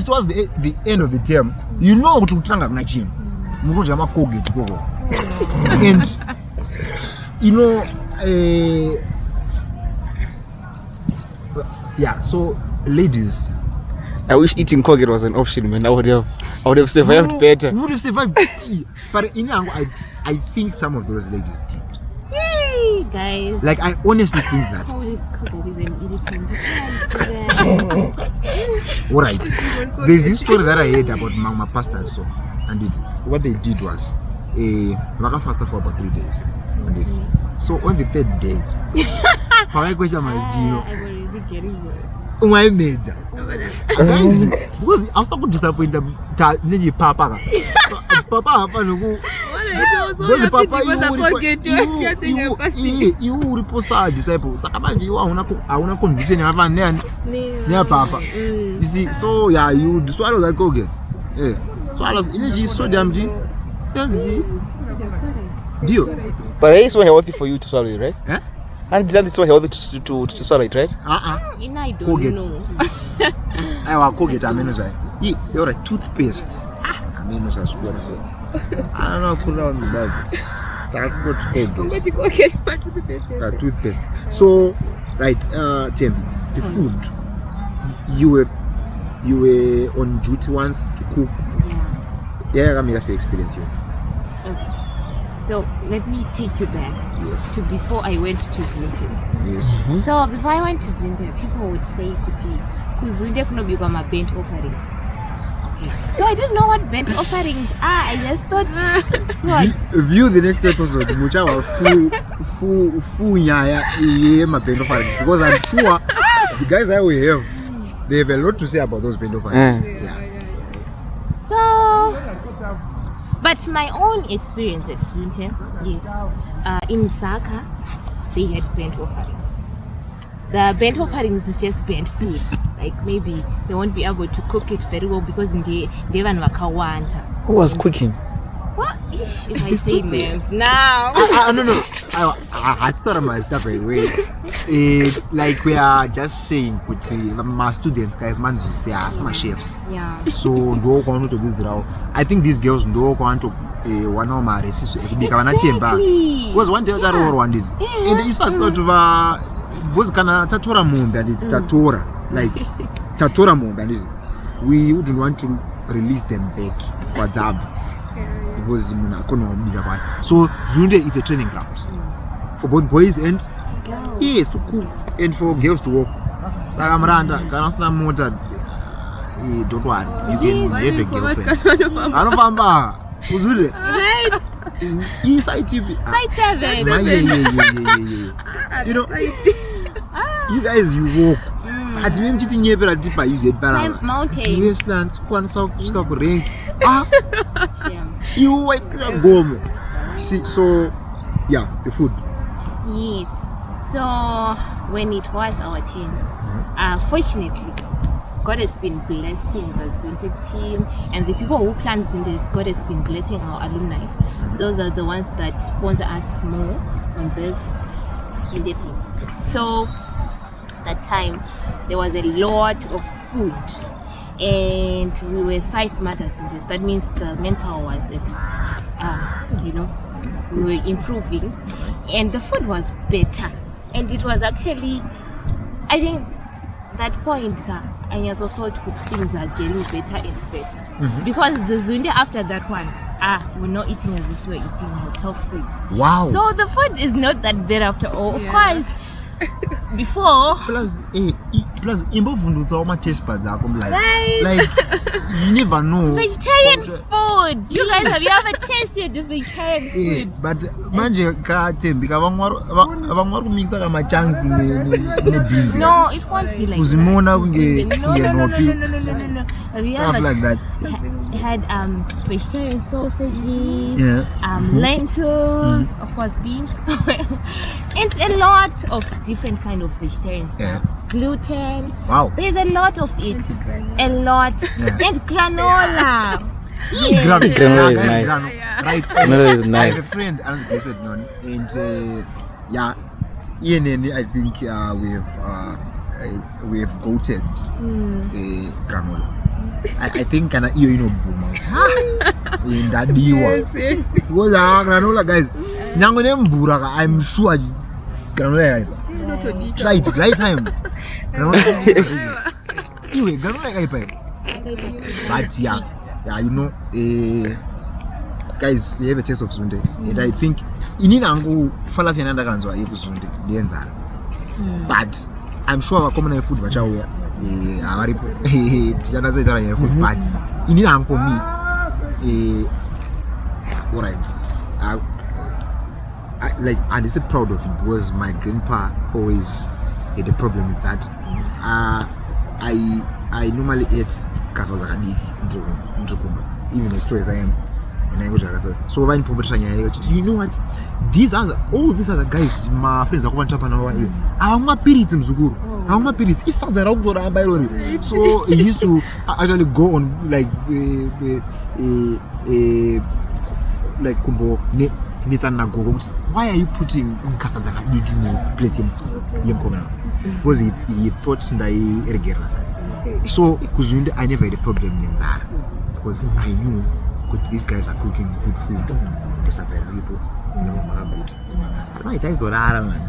towards the end of the term. You know what to tranga na gym. Mugoja makoge chikoko. And yeah, so ladies, I wish eating Colgate was an option, man. I would have survived better. You would have survived. But I think some of those ladies did. Yay, guys. Like I honestly think that. Alright. There's this story that I heard about Mama pastors, so what they did was Maka fasted for about 3 days. So on the third day, I question my zero. I'm already getting worried. My major. Because I was not disappointed that Papa. Papa, because Papa, you reposa disciples. You are conviction near Papa. You see, so yeah, you swallow that Colgate. Swallows energy, sodium G. Deal. But it's so healthy for you to swallow it, right? Eh? And it's so healthy to swallow it, right? I don't know. I will Colgate. I mean, you're a toothpaste. mean, so I don't know, put on the bag. Toothpaste. So, right, Tim, the food. You were on duty once to cook. Yeah, I'm just experience you. Okay. So let me take you back. Yes. To before I went to Zunde. Yes. So before I went to Zunde, people would say, "Kuzunde kuno bigwa ma bent offerings." Okay. So I didn't know what bent offerings are. I just thought, what? View the next episode. Mucha wa full nyaya ma bent offerings, because I'm sure the guys I will have, they have a lot to say about those bent offerings. Yeah. So, but my own experience at Zunde, yes, in Saka, they had bent offerings. The bent offerings is just bent food. Like maybe they won't be able to cook it very well because they even wakawanta. Who was cooking? What? Ish, if I say names now. No. I thought my stuff by the way. Like we are just saying, my students, guys, man, we say, some chefs. Yeah. So no want to do this. I think these girls don't want to one of my recipes. Because one day I wrote one day, and it's not to was kana tatora mumbe and it's tatora, like tatora mumbe, and we wouldn't want to release them back for them because so Zunde is a training ground for both boys and yes to cook and for girls to work. Sagamranda, Ganasna Motor, don't worry, you can have a girlfriend. I don't remember. Uzule. Right. Inside TV. Side 7. Yeah. You know, you guys, you walk. At the moment, you never did by use it. Mountain. Westland, Squan South, stuff rank. You wait, go. See, so, yeah, the food. Yes. So, when it was our turn, fortunately, God has been blessing the Zunde team and the people who plan Zunde. God has been blessing our alumni. Those are the ones that sponsor us more on this Zunde team. So that time there was a lot of food and we were 5 mothers Zundes. That means the manpower was a bit, we were improving and the food was better. And it was actually, I think, that point I also thought things are getting better and better because the Zunde after that one we're not eating as if we're eating hotel food. Wow. So the food is not that bad after all. Of course, before plus imbo all my taste buds are right. Like you never know. Vegetarian food. You guys have you ever tasted the vegetarian food? But manje ka tembi ka bangwaru mix my chunks ne beans. No, it won't be like Uzimona no. Have you stuff ever like that? Had vegetarian sausages, lentils, of course beans, and a lot of different kind of vegetarian stuff. Gluten. Wow. There's a lot of it. A lot. And granola. Granola is nice. Right. Granola is nice. I have a friend, and Ian, I think we have goated granola. I think boom in that diwa. Because granola guys, I'm sure granola. Try it right time. Granola. Anyway, granola but guys, you have a taste of Zunde, and I think fallacy and Zunde, but I'm sure our common food but for me I'm just proud of it because my grandpa always had a problem with that. I normally eat kasazakadi even as strong as I am. So when people you know what? All these other guys, my friends are going to I'm not perits mzuguru. I'm not perits. It sounds like so he used to actually go on like kumbo why are you putting kasazaka in your plate? Because he thought that so Kuzunde I never had a problem in that because I knew these guys are cooking good food. This are the people. Good. I don't know, man.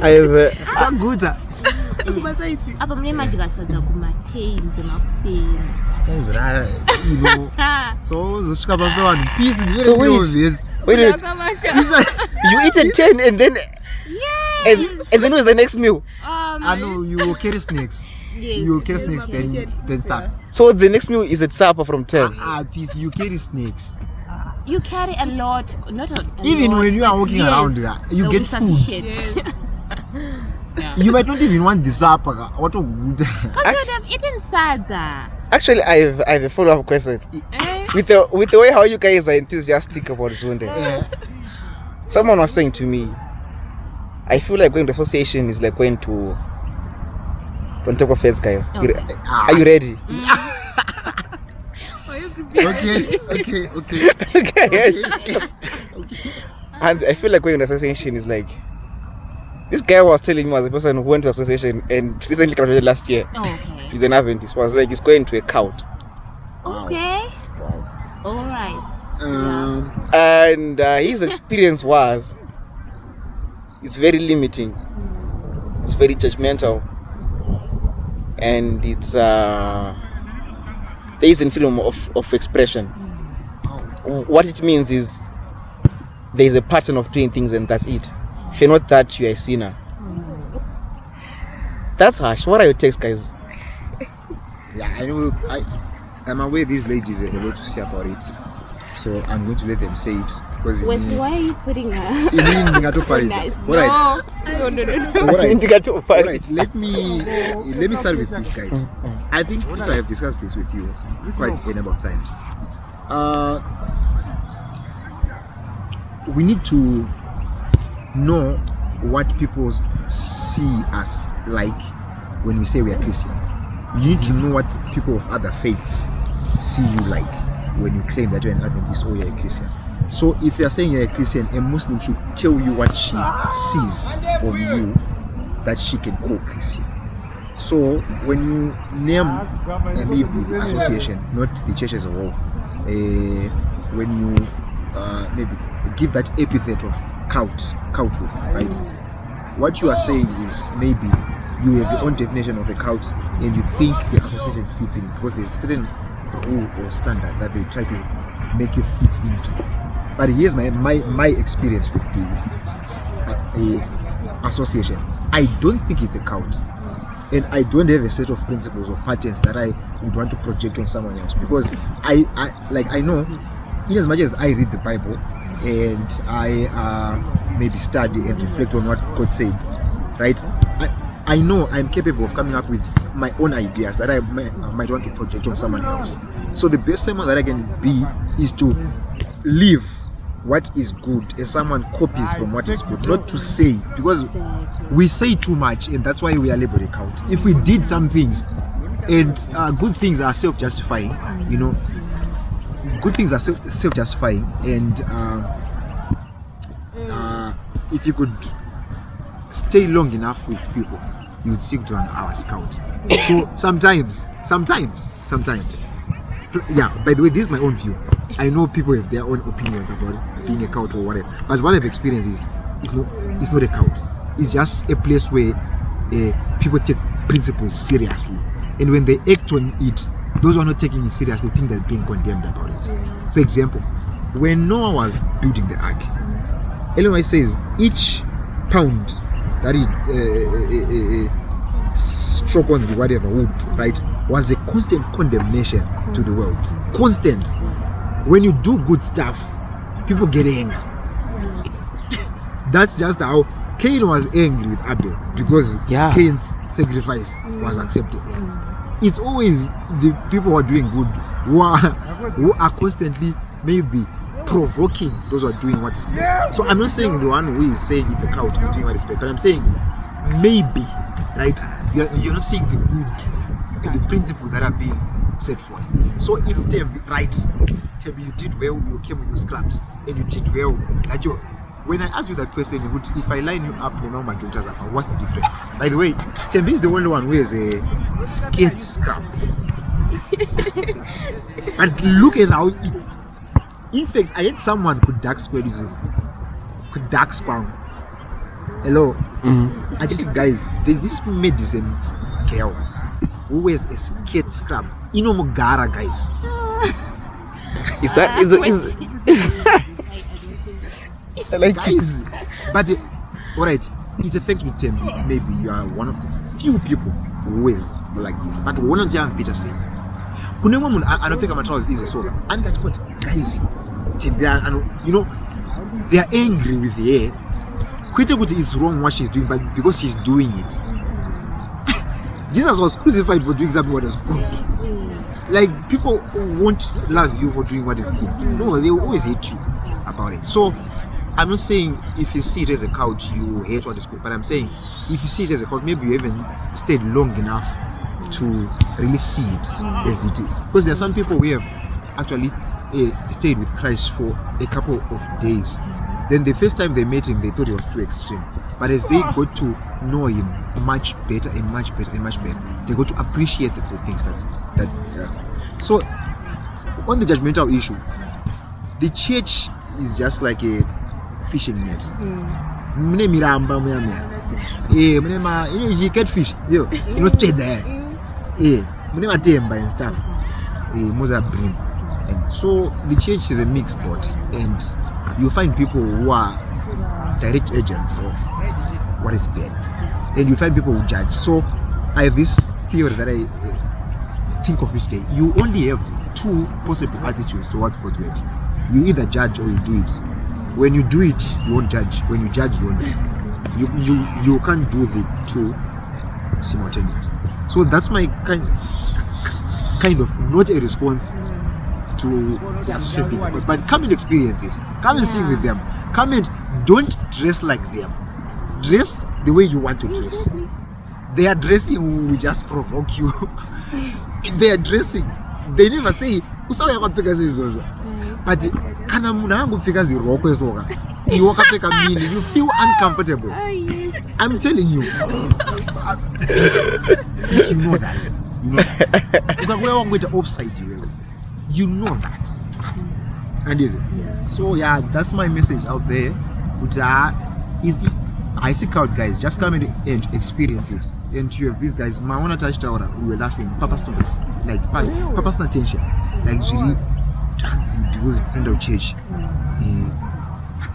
I have Tanguta. Apa mune madikasadza kumateins emakuseni. You know. So zosvika pape vanhu peace is So very wait. obvious. wait, you eat at 10 and then Yes. and then what's the next meal? I know you will carry snakes. Yes. You will carry snakes then start. So the next meal is at supper from 10. Peace, you carry snakes. You carry a lot, not a Even lot, when you are but walking yes, around there, you there'll get be food. sufficient. You might not even want the supper. What a good. Because you would have eaten sada. Actually, I have a follow-up question. Eh? With the way how you guys are enthusiastic about Sunday. Someone was saying to me, I feel like going to association is like going to Pontoco Feds, guys. Okay. Are you ready? Okay. Okay, yes. And I feel like going to association is like, this guy was telling me as a person who went to association and recently graduated last year. Okay. He's an Adventist. Was like he's going to a cult. Okay. All right. And his experience was, it's very limiting. It's very judgmental. And it's there isn't freedom of expression. What it means is there is a pattern of doing things and that's it. If you're not that, you're a sinner. That's harsh. What are your takes, guys? Yeah, I know. I'm aware these ladies have a lot to say about it, so I'm going to let them say it because. Wait, why are you putting her? Alright. No. Alright. Let me start with this, guys. I think I have discussed this with you quite a number of times. We need to know what people see us like when we say we are Christians. You need to know what people of other faiths see you like when you claim that you're an Adventist or you're a Christian. So if you're saying you're a Christian, a Muslim should tell you what she sees of you that she can call Christian. So when you name maybe the association, not the church as a whole, when you maybe give that epithet of culture, right? What you are saying is maybe you have your own definition of a cult and you think the association fits in because there's a certain rule or standard that they try to make you fit into. But here's my experience with the association. I don't think it's a cult, and I don't have a set of principles or patterns that I would want to project on someone else because I know, in as much as I read the Bible and I maybe study and reflect on what God said, right? I know I'm capable of coming up with my own ideas that I might want to project on someone else. So the best someone that I can be is to live what is good as someone copies from what is good, not to say, because we say too much and that's why we are labeled a cult. If we did some things and good things are self-justifying, you know, good things are self-justifying, and if you could stay long enough with people, you would seek to an hour scout. So sometimes, yeah, by the way, this is my own view. I know people have their own opinions about being a cult or whatever, but what I've experienced is it's not a cult. It's just a place where people take principles seriously, and when they act on it, those who are not taking it seriously think they're being condemned about it. For example, when Noah was building the ark, Illinois says each pound that he struck on the whatever wood, right, was a constant condemnation to the world. Constant. When you do good stuff, people get angry. That's just how Cain was angry with Abel, because Cain's sacrifice was accepted. It's always the people who are doing good who are constantly maybe provoking those who are doing what is good. So I'm not saying the one who is saying it's a cult is doing what is bad, but I'm saying maybe, right? You're not saying the good and the principles that are being set forth. So if Tembi, you did well, you came with your scraps, and you did well, that you. When I ask you that question, if I line you up, what's the difference? By the way, Tembi is the only one who has a skate scrap. But look at how it. In fact, I had someone could dark square this. Could dark square. Hello. I think, guys, there's this medicine girl who wears a skate scrub. You know Mogara, guys. Is that like guys? But alright, it's a fact with Tembi. Maybe you are one of the few people who wears like this. But one of young Peter say, "Kuna woman, I don't think my trousers is a soga." And that's what, guys. Tembi, you know, they are angry with the hair. Kwete is wrong what she's doing, but because she's doing it. Jesus was crucified for doing something what is good. Like, people won't love you for doing what is good. No, they will always hate you about it. So I'm not saying if you see it as a couch you hate what is good, but I'm saying if you see it as a couch, maybe you haven't stayed long enough to really see it as it is. Because there are some people who have actually stayed with Christ for a couple of days. Then the first time they met him, they thought it was too extreme. But as they got to know him much better and much better and much better, they got to appreciate the good things that. So, on the judgmental issue, the church is just like a fishing net. Mune miramba you know, catfish. You know, cheddar. Mune matemba and stuff. Moza brim. And so the church is a mixed pot, and you find people who are direct agents of what is bad, and you find people who judge. So I have this theory that I think of each day. You only have two possible attitudes towards God's word. You either judge or you do it. When you do it, you won't judge. When you judge, you won't do it. You can't do the two simultaneously. So that's my kind of not a response to the associate people, but come and experience it. Come and sing with them. Come and don't dress like them. Dress the way you want to dress. Their dressing will just provoke you. Their dressing, they never say usawa yakapfeka izvozvo, but kana munhu angopfeka zirokwe soka iwe wakapfeka mini, you feel uncomfortable. I'm telling you. Yes, you know that. Ukakuya wangoita offside you know that. And so yeah, that's my message out there. I seek out, guys, just come and experience it. And you have these guys, my one touched out, we were laughing, Papa's not like Papa's not tension. Like really dancing because it's friend of church.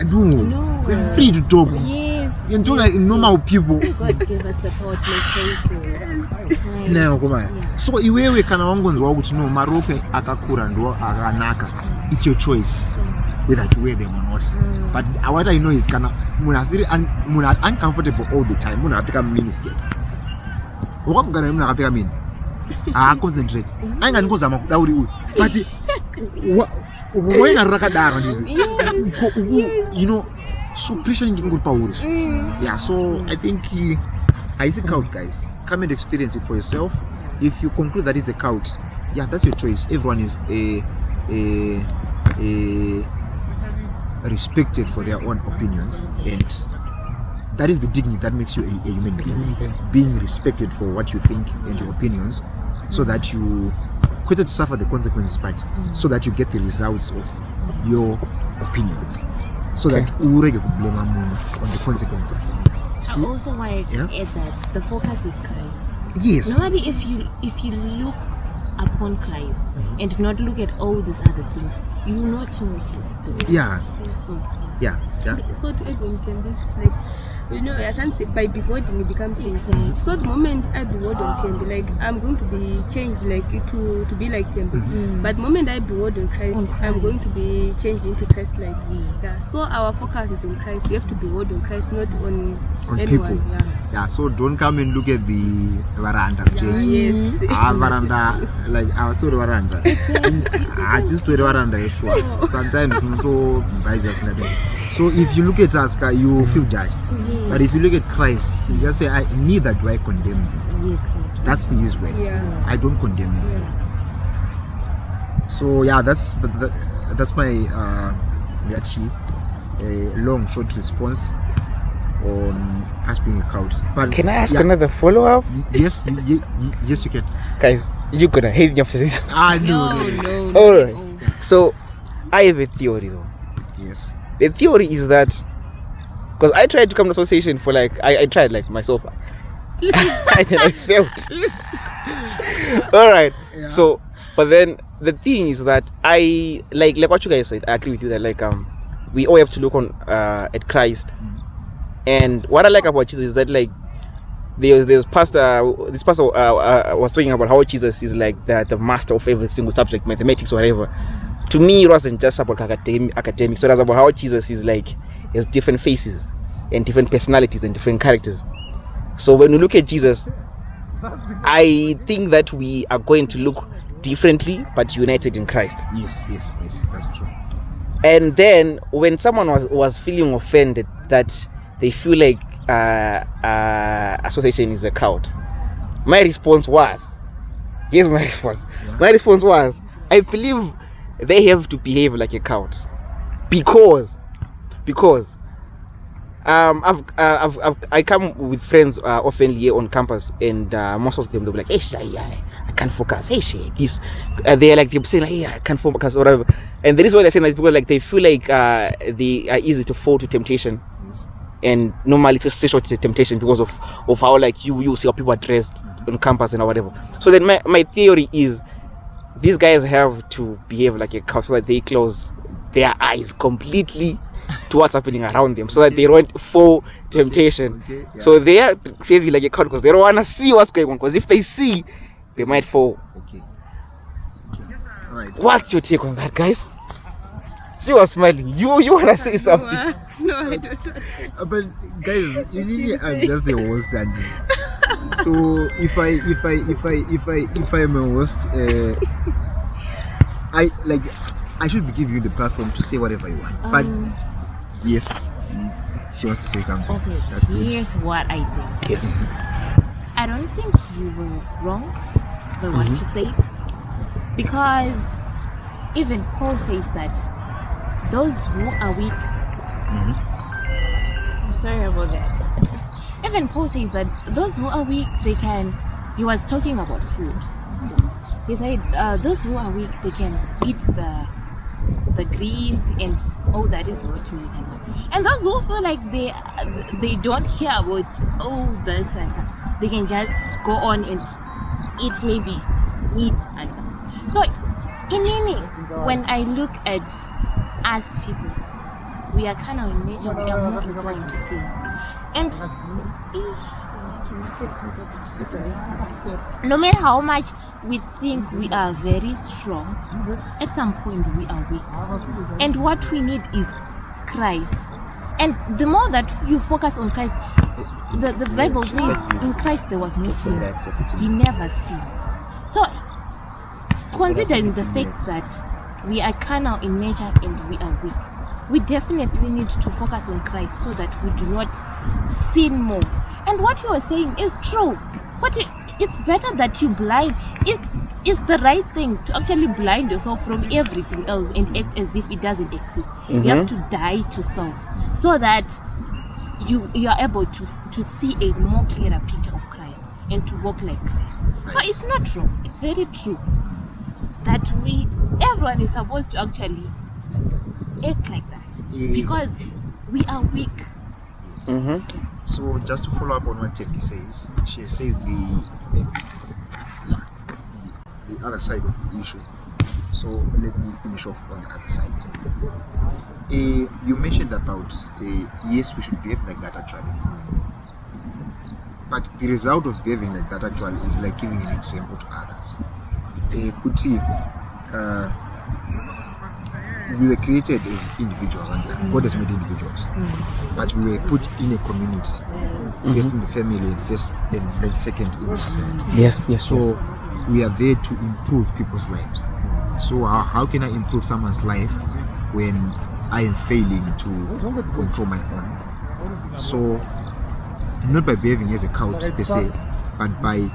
No, we're free to talk. Yes. You don't like normal people. God gave us the power to make choices. No, come on. So iwewe kana wangonzwa kuti no marope akakura ndo akanaka. It's your choice whether to wear them or not. But what I know is kana muna uncomfortable all the time. Muna apika mini skirt. Wakamugara muna apika mini. Concentrate. Ainga ndikuzama kudauri uyu. But when rakadaro ndizi. You know, so pressure nginguri pauri. Yeah, so I think I seek out, guys. Come and experience it for yourself. If you conclude that it's a cult, yeah, that's your choice. Everyone is respected for their own opinions, and that is the dignity that makes you a human being. Being respected for what you think and your opinions, so that you quit to suffer the consequences, but so that you get the results of your opinions, so that you can blame on the consequences. I also wanted to add that the focus is Christ. Yes. Normally, if you look upon Christ and not look at all these other things, you will not know what you're doing. Yeah. So, Yeah. So to Edwin, this like, you know, I can't say by beholding you become changed. So the moment I behold on Tembi, like I'm going to be changed, like to be like Tembi. But the moment I behold on Christ, I'm going to be changed into Christ like. Yeah. So our focus is on Christ. You have to behold on Christ, not on anyone. People. Yeah. So don't come and look at the veranda. Yes. Veranda, like I was told veranda. I just told veranda. Sure. Sometimes by just nothing. So if you look at us, you feel judged. But if you look at Christ, you just say, neither do I condemn you. That's his way. I don't condemn you. So yeah, that's my actually a long short response on much being a cult. But can I ask another follow-up? Yes, yes, you can. Guys, you're gonna hate me after this. No. Alright. So I have a theory though. Yes. The theory is that because I tried to come to association for like I tried like myself. And then I failed. Yes. Alright. Yeah. So but then the thing is that I like what you guys said, I agree with you that like we all have to look on at Christ. And what I like about Jesus is that like this pastor was talking about how Jesus is like the master of every single subject, mathematics or whatever. To me, it wasn't just about academics. So it was about how Jesus is like has different faces and different personalities and different characters. So when we look at Jesus, I think that we are going to look differently but united in Christ. Yes, that's true. And then when someone was feeling offended that they feel like association is a cult, my response was, here's my response. Yeah. My response was, I believe they have to behave like a cult because I come with friends often here on campus, and most of them they'll be like, hey, I can't focus. Hey, this they're like they're saying like, hey, I can't focus or whatever. And the reason why they're saying that is because like they feel like they are easy to fall to temptation. Yes. And normally it's a sexual temptation because of how like you see how people are dressed on campus and whatever. So then my theory is these guys have to behave like a cult so that they close their eyes completely to what's happening around them so that they don't fall temptation. Okay, yeah. So they are behaving like a cult because they don't want to see what's going on, because if they see, they might fall. Okay. All right. What's your take on that, guys? She was smiling. You want to say something? No, I don't. But guys, you really I'm just the host, and so if I'm a host, I should be giving you the platform to say whatever you want. But yes, she wants to say something. Okay, That's good. here's what I think. Yes. I don't think you were wrong by what you said, because even Paul says that those who are weak. I'm sorry about that. Even Paul says that those who are weak, he was talking about food. He said those who are weak, they can eat the greens and all that is not meat. And those who feel like they don't care about all this, and they can just go on and eat maybe meat. And so in meaning, when I look at us people, we are kind of in nature, we are more inclined to sin. And no matter how much we think we are very strong, at some point we are weak. And what we need is Christ. And the more that you focus on Christ, the Bible says in Christ there was no sin. He never sinned. So considering the fact that we are carnal in nature and we are weak, we definitely need to focus on Christ so that we do not sin more. And what you are saying is true. But it's better that you blind. It's the right thing to actually blind yourself from everything else and act as if it doesn't exist. You have to die to self so that you are able to see a more clearer picture of Christ and to walk like Christ. So it's not wrong. It's very true that everyone is supposed to actually act like that because we are weak. So just to follow up on what Tepi says, she said the other side of the issue. So let me finish off on the other side. You mentioned about yes, we should behave like that actually, but the result of behaving like that actually is like giving an example to others. We were created as individuals, and God has made individuals, but we were put in a community, first in the family, and then second in the society. Yes. So we are there to improve people's lives. So how can I improve someone's life when I am failing to control my own? So not by behaving as a cult per se, but by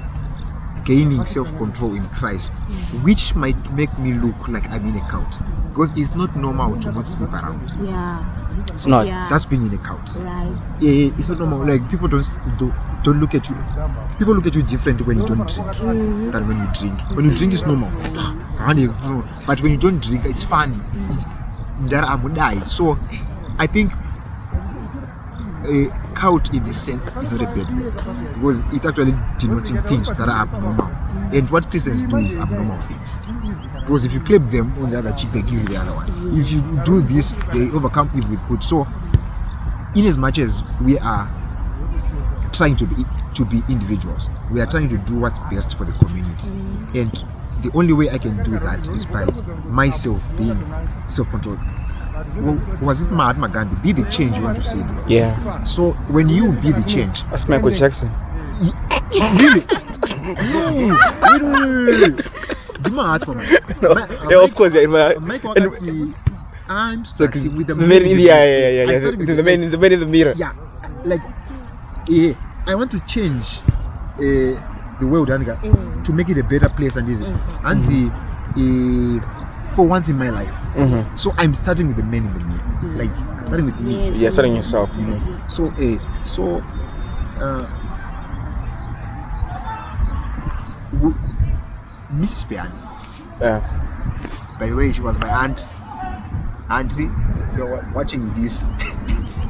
gaining self-control in Christ, which might make me look like I'm in a cult, because it's not normal to not sleep around. It's not. Yeah. That's being in a cult. Right. It's not normal. Like people don't look at you. People look at you different when you don't drink than when you drink. When you drink, it's normal. But when you don't drink, it's fun. That I would die. So I think a cult in this sense is not a bad word, because it's actually denoting things that are abnormal. And what Christians do is abnormal things. Because if you clap them on the other cheek, they give you the other one. If you do this, they overcome evil with good. So, in as much as we are trying to be individuals, we are trying to do what's best for the community. And the only way I can do that is by myself being self-controlled. Was it Mahatma Gandhi? Be the change you want to see. Yeah. So when you be the change, That's Michael Jackson. Really? No. Yeah, of course. Yeah. I'm starting with the man in the man in the mirror. Yeah, like I want to change the world to make it a better place and easy. And for once in my life. So I'm starting with the man in the mirror. Like I'm starting with me. Yeah, starting yourself. So Miss Piani. Yeah. By the way, she was my aunt. Auntie, if you're watching this,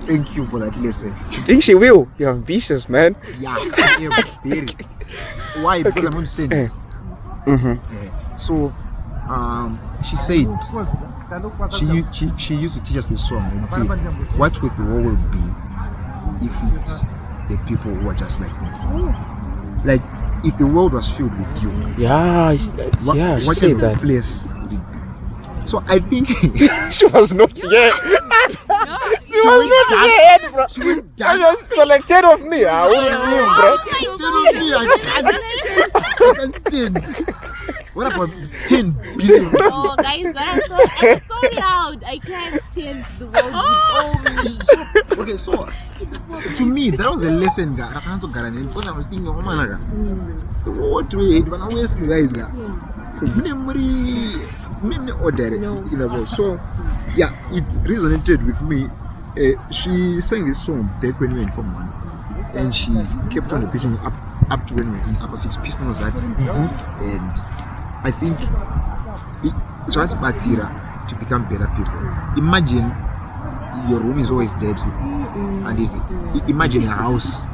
thank you for that lesson. I think she will. You're ambitious, man. Yeah, I am very. Why? Because I'm going to say this. So, she said she used to teach us this song and say, what would the world be if it's the people who are just like me? Like, if the world was filled with you, what kind of place would it be? So I think she was not yet. She was not yet, bro. She was selected of me. I wouldn't leave, bro. 10 of me, I can't stand. What about 10 billion? Oh, guys, I'm so loud. I can't stand the world with all me. Okay, so to me, that was a lesson because I was thinking, oh man, what way when I was the guys memory order in the world. So yeah, it resonated with me. She sang this song back when we were in Form 1, and she kept on repeating up to when we were in Upper 6 Pistons that and I think it's what's Batsira to become better people. Imagine your room is always dirty, and imagine a house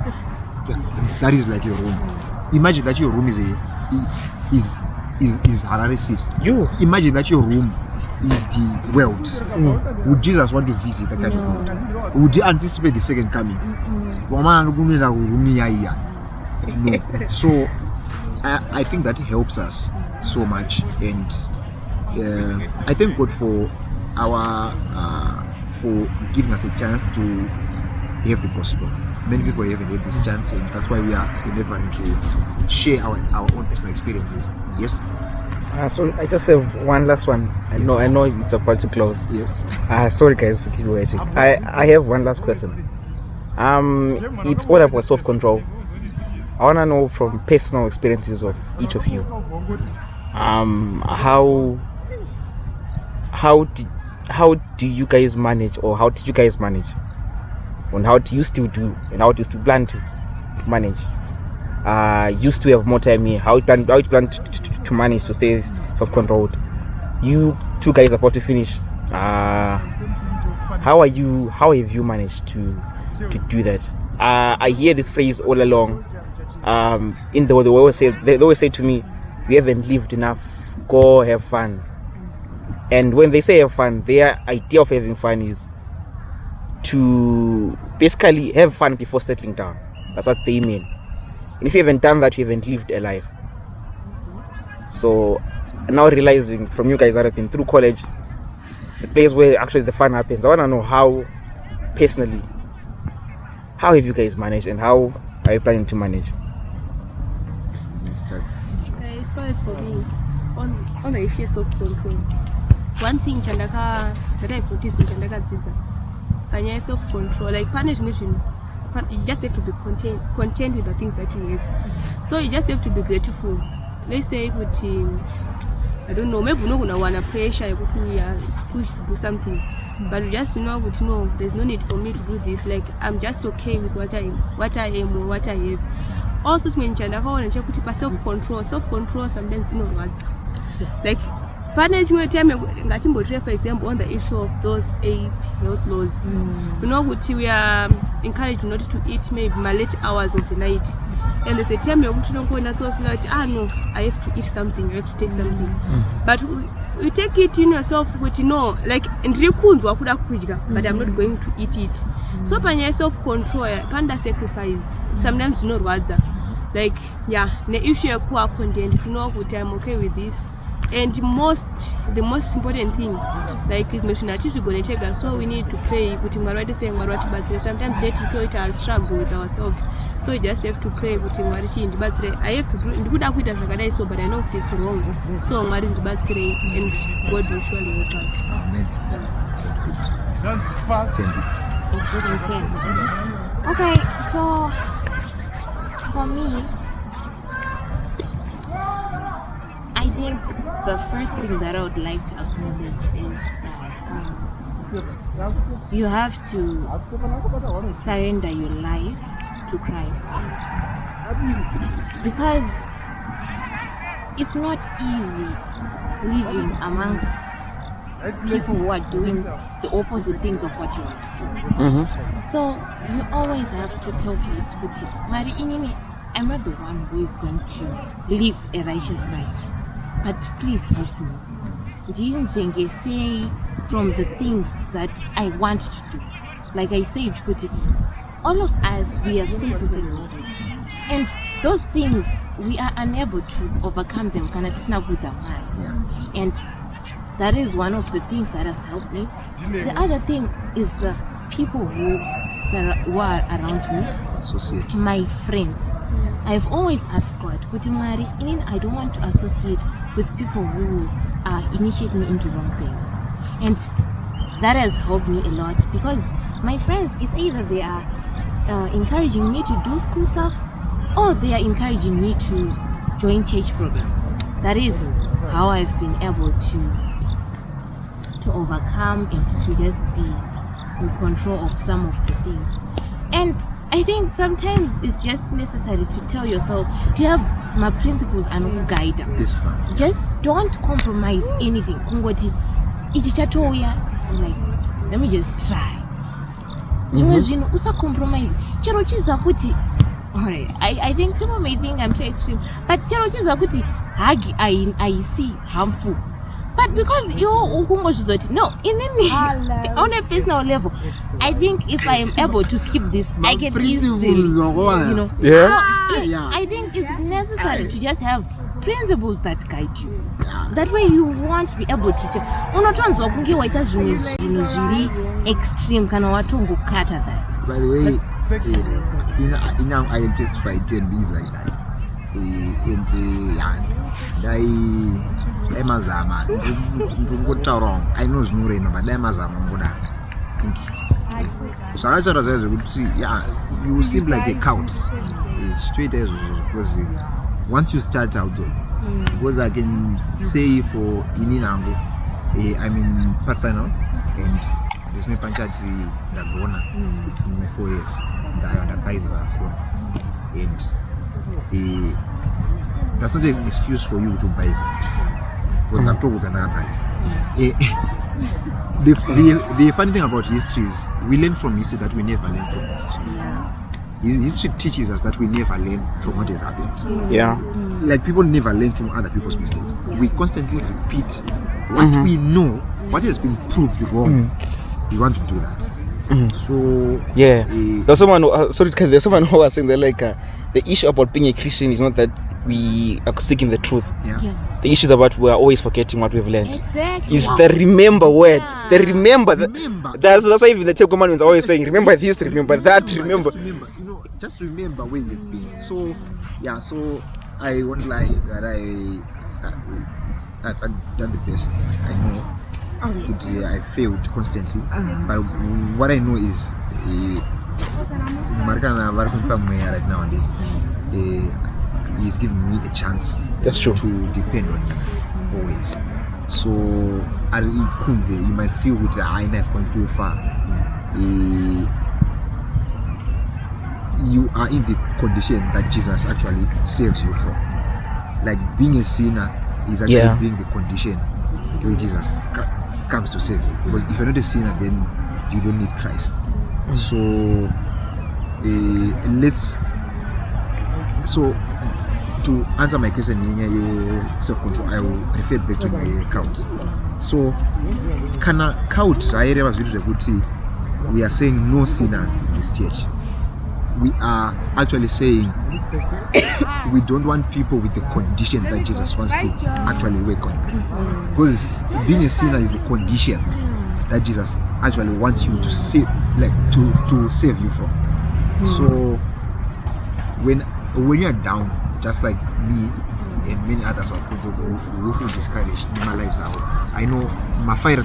that is like your room. Imagine that your room is Harare 6. You imagine that your room is the world. Would Jesus want to visit that kind of room? Would you anticipate the second coming? No. So I think that helps us so much, and I thank God for for giving us a chance to have the gospel. Many people haven't had this chance, and that's why we are endeavoring to share our own personal experiences. Yes. So I just have one last one. I know it's about to close. Yes. Sorry guys to keep you waiting. I have one last question. It's all about self-control. I wanna know from personal experiences of each of you. How do you guys manage, or how did you guys manage? And how do you still do, and how do you still plan to manage? You still have more time here. How you plan to manage to stay self-controlled? You two guys are about to finish. How have you managed to do that? I hear this phrase all along. In the world, they always say to me, "We haven't lived enough. Go have fun." And when they say have fun, their idea of having fun is to basically have fun before settling down. That's what they mean. And if you haven't done that, you haven't lived a life. So now realizing from you guys that have been through college, the place where actually the fun happens, I want to know how personally, how have you guys managed, and how are you planning to manage? So as for me, on a issue of self-control, one thing that I noticed in Chandaka self-control, like punishment, you just have to be content with the things that you have. So you just have to be grateful. Let's say I don't know, maybe no one wanna pressure you to push to do something. but you just know that no, there's no need for me to do this. Like I'm just okay with what I am or what I have. Also to mention that how I check with self-control sometimes words. Like partners will tell me for example on the issue of those 8 health laws. We are encouraged not to eat maybe my late hours of the night. And there's a time you're going to go and feel like, no, I have to eat something, I have to take something. But you take it in yourself with like but I'm not going to eat it. So by self-control, panda sacrifice, sometimes not rather. Like the issue of poor content, I'm okay with this. And the most important thing, like is so we need to pray. Sometimes let it struggle with ourselves. So we just have to pray. I have to do good at so, but I know it's wrong. So I'm married to birthday, and God will surely help us. Amen. Okay, so for me, I think the first thing that I would like to acknowledge is that you have to surrender your life to Christ, because it's not easy living amongst people who are doing the opposite things of what you want to do. So you always have to tell Christ, Mari inini, I'm not the one who is going to live a righteous life, but please help me. Say from the things that I want to do. Like I said, all of us, we have sinned with the Lord, and those things we are unable to overcome them. And that is one of the things that has helped me. The other thing is the people who are around me, my friends. I've always asked God, I don't want to associate with people who initiate me into wrong things, and that has helped me a lot, because my friends, it's either they are encouraging me to do school stuff, or they are encouraging me to join church programs. That is how I've been able to overcome and to just be in control of some of the things. And I think sometimes it's just necessary to tell yourself to have my principles and who guide them. Just don't compromise anything. Like, let me just try. Compromise. Alright, I think people may think I'm too extreme, but I see harmful. But because on a personal level, I think if I am able to skip this, I can easily, I think it's necessary to just have principles that guide you. That way you won't be able to extreme that. By the way, in our identify 10 bees like that. I know it's no but so I you seem like a count straight as because once you start out because I can say for Ininango, I'm in Parfano and this may punch at the Gona in my 4 years that I advise and that's not an excuse for you to buy something. The funny thing about history is we learn from history that we never learn from history. History teaches us that we never learn from what has happened. Like people never learn from other people's mistakes. We constantly repeat what we know, what has been proved wrong. We want to do that. So there's someone who was saying that the issue about being a Christian is not that we are seeking the truth. The issue is about we are always forgetting what we've learned. Exactly. It's the remember word. The remember. That's why even the 10 commandments are always saying, remember this, remember that, remember. Just remember where you've been. So so I won't lie that I've done the best I know. I failed constantly, but what I know is right nowadays he's giving me a chance. That's true. To depend on him always. So you might feel that I have gone too far. You are in the condition that Jesus actually saves you from. Like being a sinner is actually being the condition where Jesus comes to save you. Because if you're not a sinner, then you don't need Christ. So to answer my question, self-control, I will refer back to the count. So can I count? We are saying no sinners in this church. We are actually saying we don't want people with the condition that Jesus wants to actually work on them. Because being a sinner is the condition that Jesus actually wants you to save, to save you from. So when you are down, just like me and many others who feel discouraged in my lives, I know my fire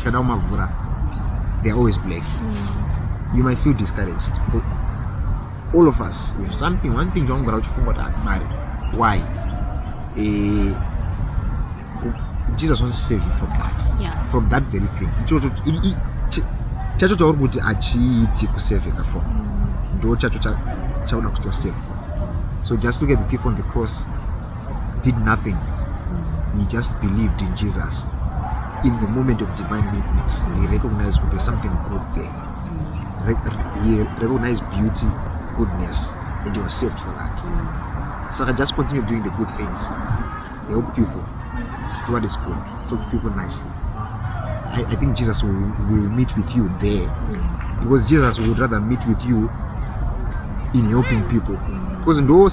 they're always black. You might feel discouraged, but all of us, we have one thing wrong about married. Why? Jesus wants to save you from that. From that very thing. So just look at the thief on the cross, did nothing. He just believed in Jesus. In the moment of divine meekness, he recognized there's something good there. He recognized beauty, goodness, and he was saved for that. So I just continue doing the good things. Help people, do what is good, talk to people nicely. I think Jesus will meet with you there, because Jesus would rather meet with you in helping people. Because you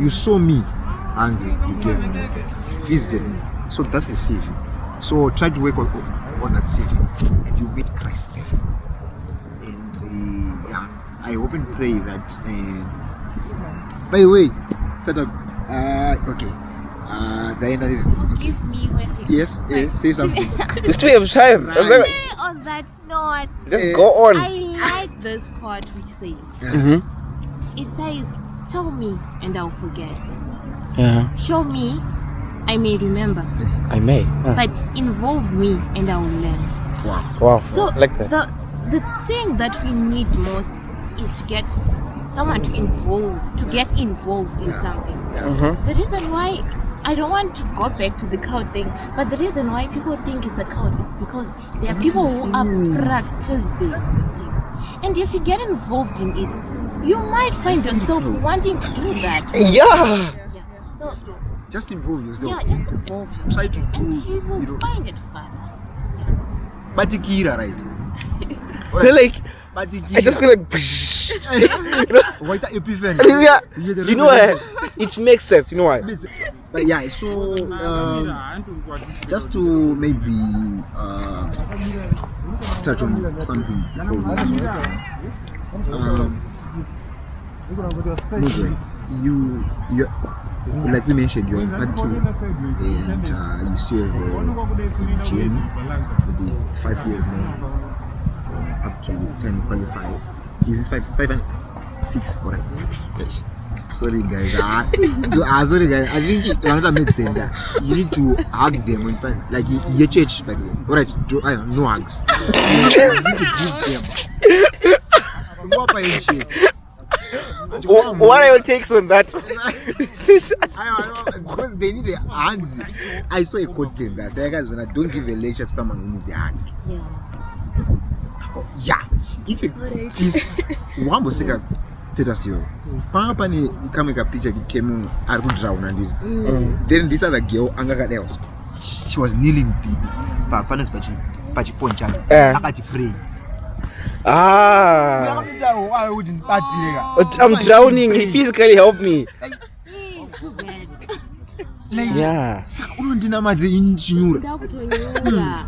saw me angry, you gave me, visited me. So that's the saving. So try to work on that saving, and you meet Christ there. And I hope and pray that. By the way, okay. Diana is. Give me Wesly. Yes, say something. You still have time. Right. On that note, Just go on. I like this quote which says, it says, "Tell me and I'll forget. Show me, I may remember. I may. But involve me and I will learn." Wow. So like that. the thing that we need most is to get someone to get involved in something. The reason why I don't want to go back to the cult thing, but the reason why people think it's a cult is because there are people who are practicing things. And if you get involved in it, you might find yourself wanting to do that. Yeah. So just involve yourself. yeah, just involve yourself. Try to do, and you will find it fun. Batikira, right? Like, Batikira. I just feel like, What epiphany? yeah. You know what? It makes sense. You know why? But yeah, so just to maybe touch on something before we you like we mentioned, you're in part 2 and you still have journey, maybe 5 years more up to 10 qualify. Is it 5 and 6? Alright. Yes. Sorry guys. Sorry guys. I think you're not made sense there. You need to hug them in front, like your church, by the way. Alright, no hugs. You need to give them. Go up and shake. What are your takes on that? Because they need their hands. I saw a content that said, guys, don't give a lecture to someone who needs their hand. Yeah. If it is one more second status here, Papa ni kamera picture came out drown and this. Then this other girl, Anga else, she was kneeling big. Papa is pachi point and pray. I'm drowning. He physically helped me. Yeah.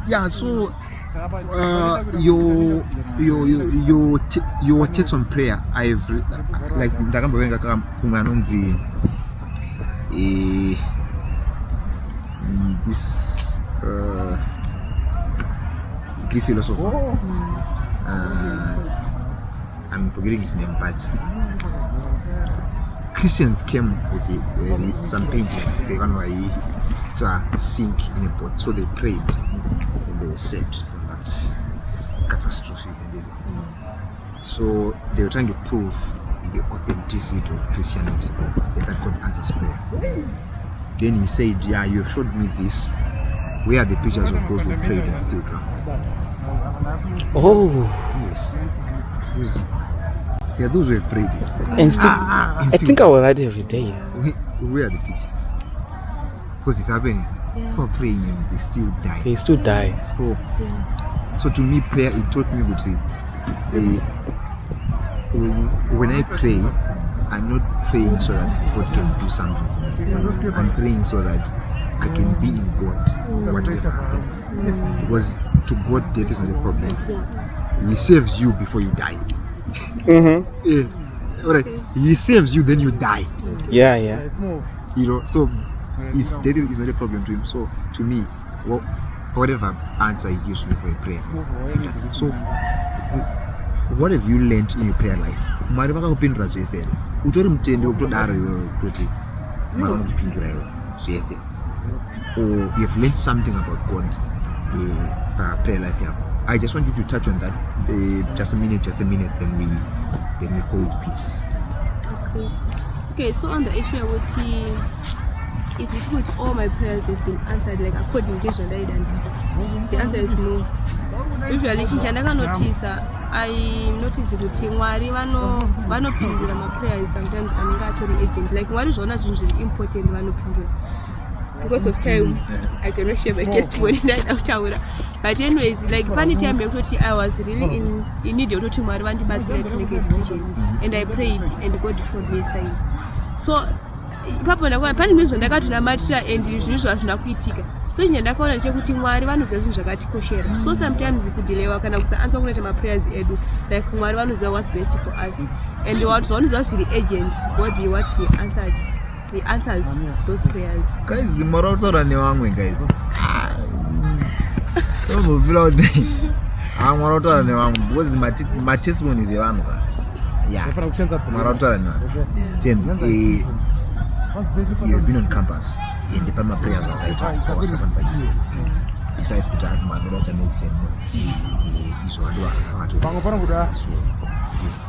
Yeah. So your text on prayer, I've like this Greek philosopher. I'm forgetting his name, but Christians came with some paintings. They were to a sink in a pot, so they prayed and they were saved from that catastrophe. So they were trying to prove the authenticity of Christianity, that God answers prayer. Then he said, yeah, you have showed me this. Where are the pictures of those who prayed and still drowned? Oh. Yes. There are those who have prayed And still, I think I will write every day. Where are the pictures? Because it's happening. People are praying and they still die. They still die. So to me, prayer, it taught me would say, when I pray, I'm not praying so that God can do something for me. I'm praying so that I can be in God, whatever happens. Because to God, death is not a problem. He saves you before you die. Alright, He saves you, then you die. Yeah. So if death is not a problem to Him, so to me, whatever answer He gives me for a prayer. So what have you learned in your prayer life? Mwari vakakupindura zvese. Utori mutende wekutodaro iwewe kuti Mwari vanokupindura iwe zvese. Or you have learned something about God prayer life yako. I just want you to touch on that just a minute, then we call it peace. Okay, so on the issue with is it with all my prayers have been answered like according to the identity? The answer is no. Usually I notice kuti Mwari vanopindura my prayers sometimes anengatori agent. Like Mwari zvona zvinhu zviri important vanopindura. Because of time, I cannot share my testimony that. But anyways, like funny time I was really in need of to Mwari vandibatsira to make a decision, and I prayed and God showed me a sign. So papa ndakona pane nezvo ndakatonamatira and zvinhu zvazvina kuitika. So ndakaona nechekuti Mwari vanoziva zvinhu zvakatikoshera. So sometimes kudilewa kana kusaanzwa kunoita ma prayers edu, like Mwari vanoziva what's best for us, and what vanoziva zviri agent, what He answered. He answers those prayers. Guys, zimorotora nevamwe guys. Don't feel out there. I'm morotora nevamwe because my testimony is evamwe. Yeah. Morotora nevamwe. You have been on campus in the Pama prayers of I was happened by Jesus. Besides to have my daughter makes sense. So you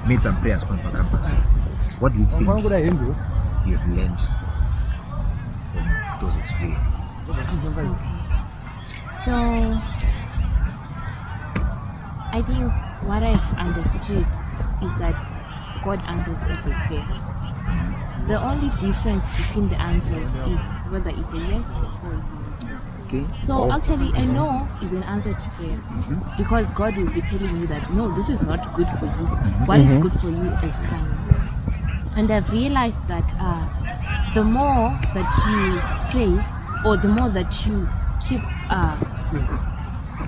made some prayers on campus. What do you think you have learned from those experiences? So I think what I've understood is that God answers every prayer. The only difference between the answers is whether it's a yes or a no. Okay. So actually a no is an answer to prayer, because God will be telling you that no, this is not good for you. What is good for you is coming. And I've realized that the more that you pray, or the more that you keep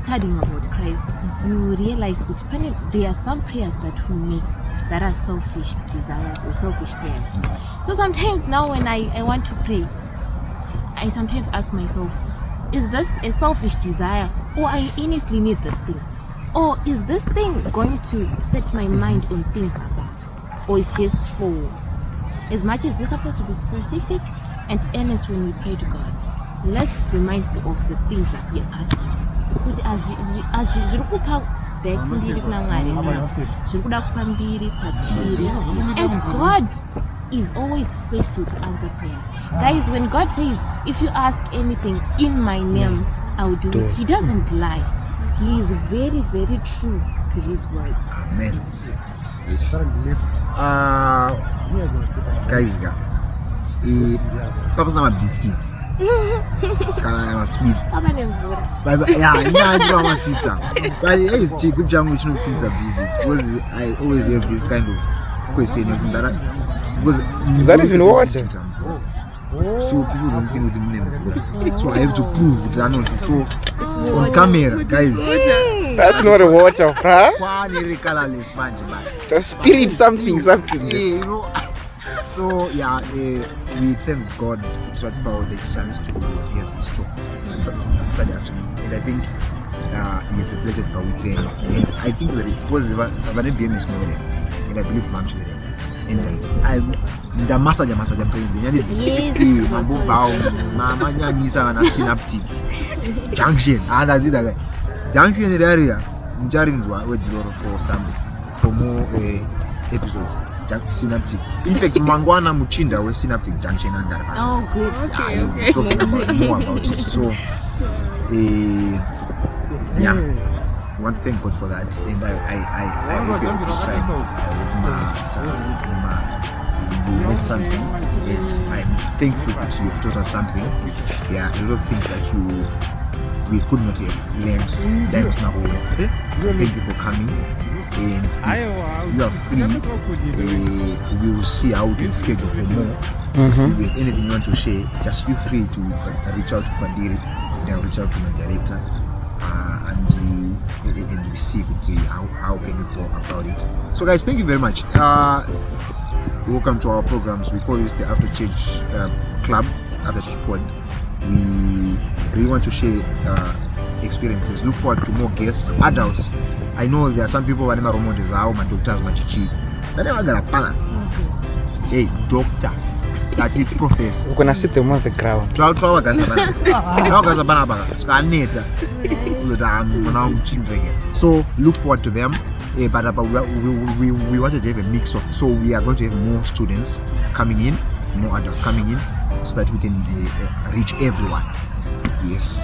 studying about Christ, you realize that there are some prayers that we make that are selfish desires or selfish prayers. So sometimes now when I want to pray, I sometimes ask myself, is this a selfish desire, or I honestly need this thing? Or is this thing going to set my mind on things above? Or it's just for, as much as you're supposed to be specific and earnest when we pray to God, let's remind you of the things that we are asking. And God is always faithful to answer prayer. Guys, when God says, if you ask anything in my name, I'll do it, He doesn't lie. He is very, very true to His word. Amen. Yes. Guys, Papa's not a biscuit. I'm a sweet. But yeah, I don't want to sit down. But it's a good job which no things are busy. Because I always have this kind of question because is that even water? So people don't think with the name. So I have to prove that I'm not. So on camera, guys. That's not a water, huh? The spirit something. You know. So yeah, we thank God about the chance to hear this talk. And I think we have reflected by weekend. And I think that it was a very BM is more, and I believe I'm sure. and ndamasaja brain Yes. mambo bao mamanyanyisa vana synaptic junction andadzida junction area mucharinzwa wejiroro for more episodes synaptic. In fact, mangwana muchinda we synaptic junction and that. Oh, good. Okay. Talking about more about it. So, yeah, I want to thank God for that, and I hope at this time we learned something, and I'm thankful that you have taught us something. Yeah, a lot of things that we could not have learned. That was not over. Thank you for coming. And if you are free, we will see how we can schedule for more. If you have anything you want to share, just feel free to reach out to Pandiri, then reach out to my director, and we see how can we go about it. So guys, thank you very much. Welcome to our programs. We call this the After Church Club, After Church Pod. We really want to share experiences. Look forward to more guests, adults. I know there are some people who are my doctors, my chichi. They never got a pana. Hey, doctor. That is professor. We're gonna sit them on the ground. So look forward to them. But we wanted to have a mix of. So we are going to have more students coming in, more adults coming in, so that we can reach everyone. Yes.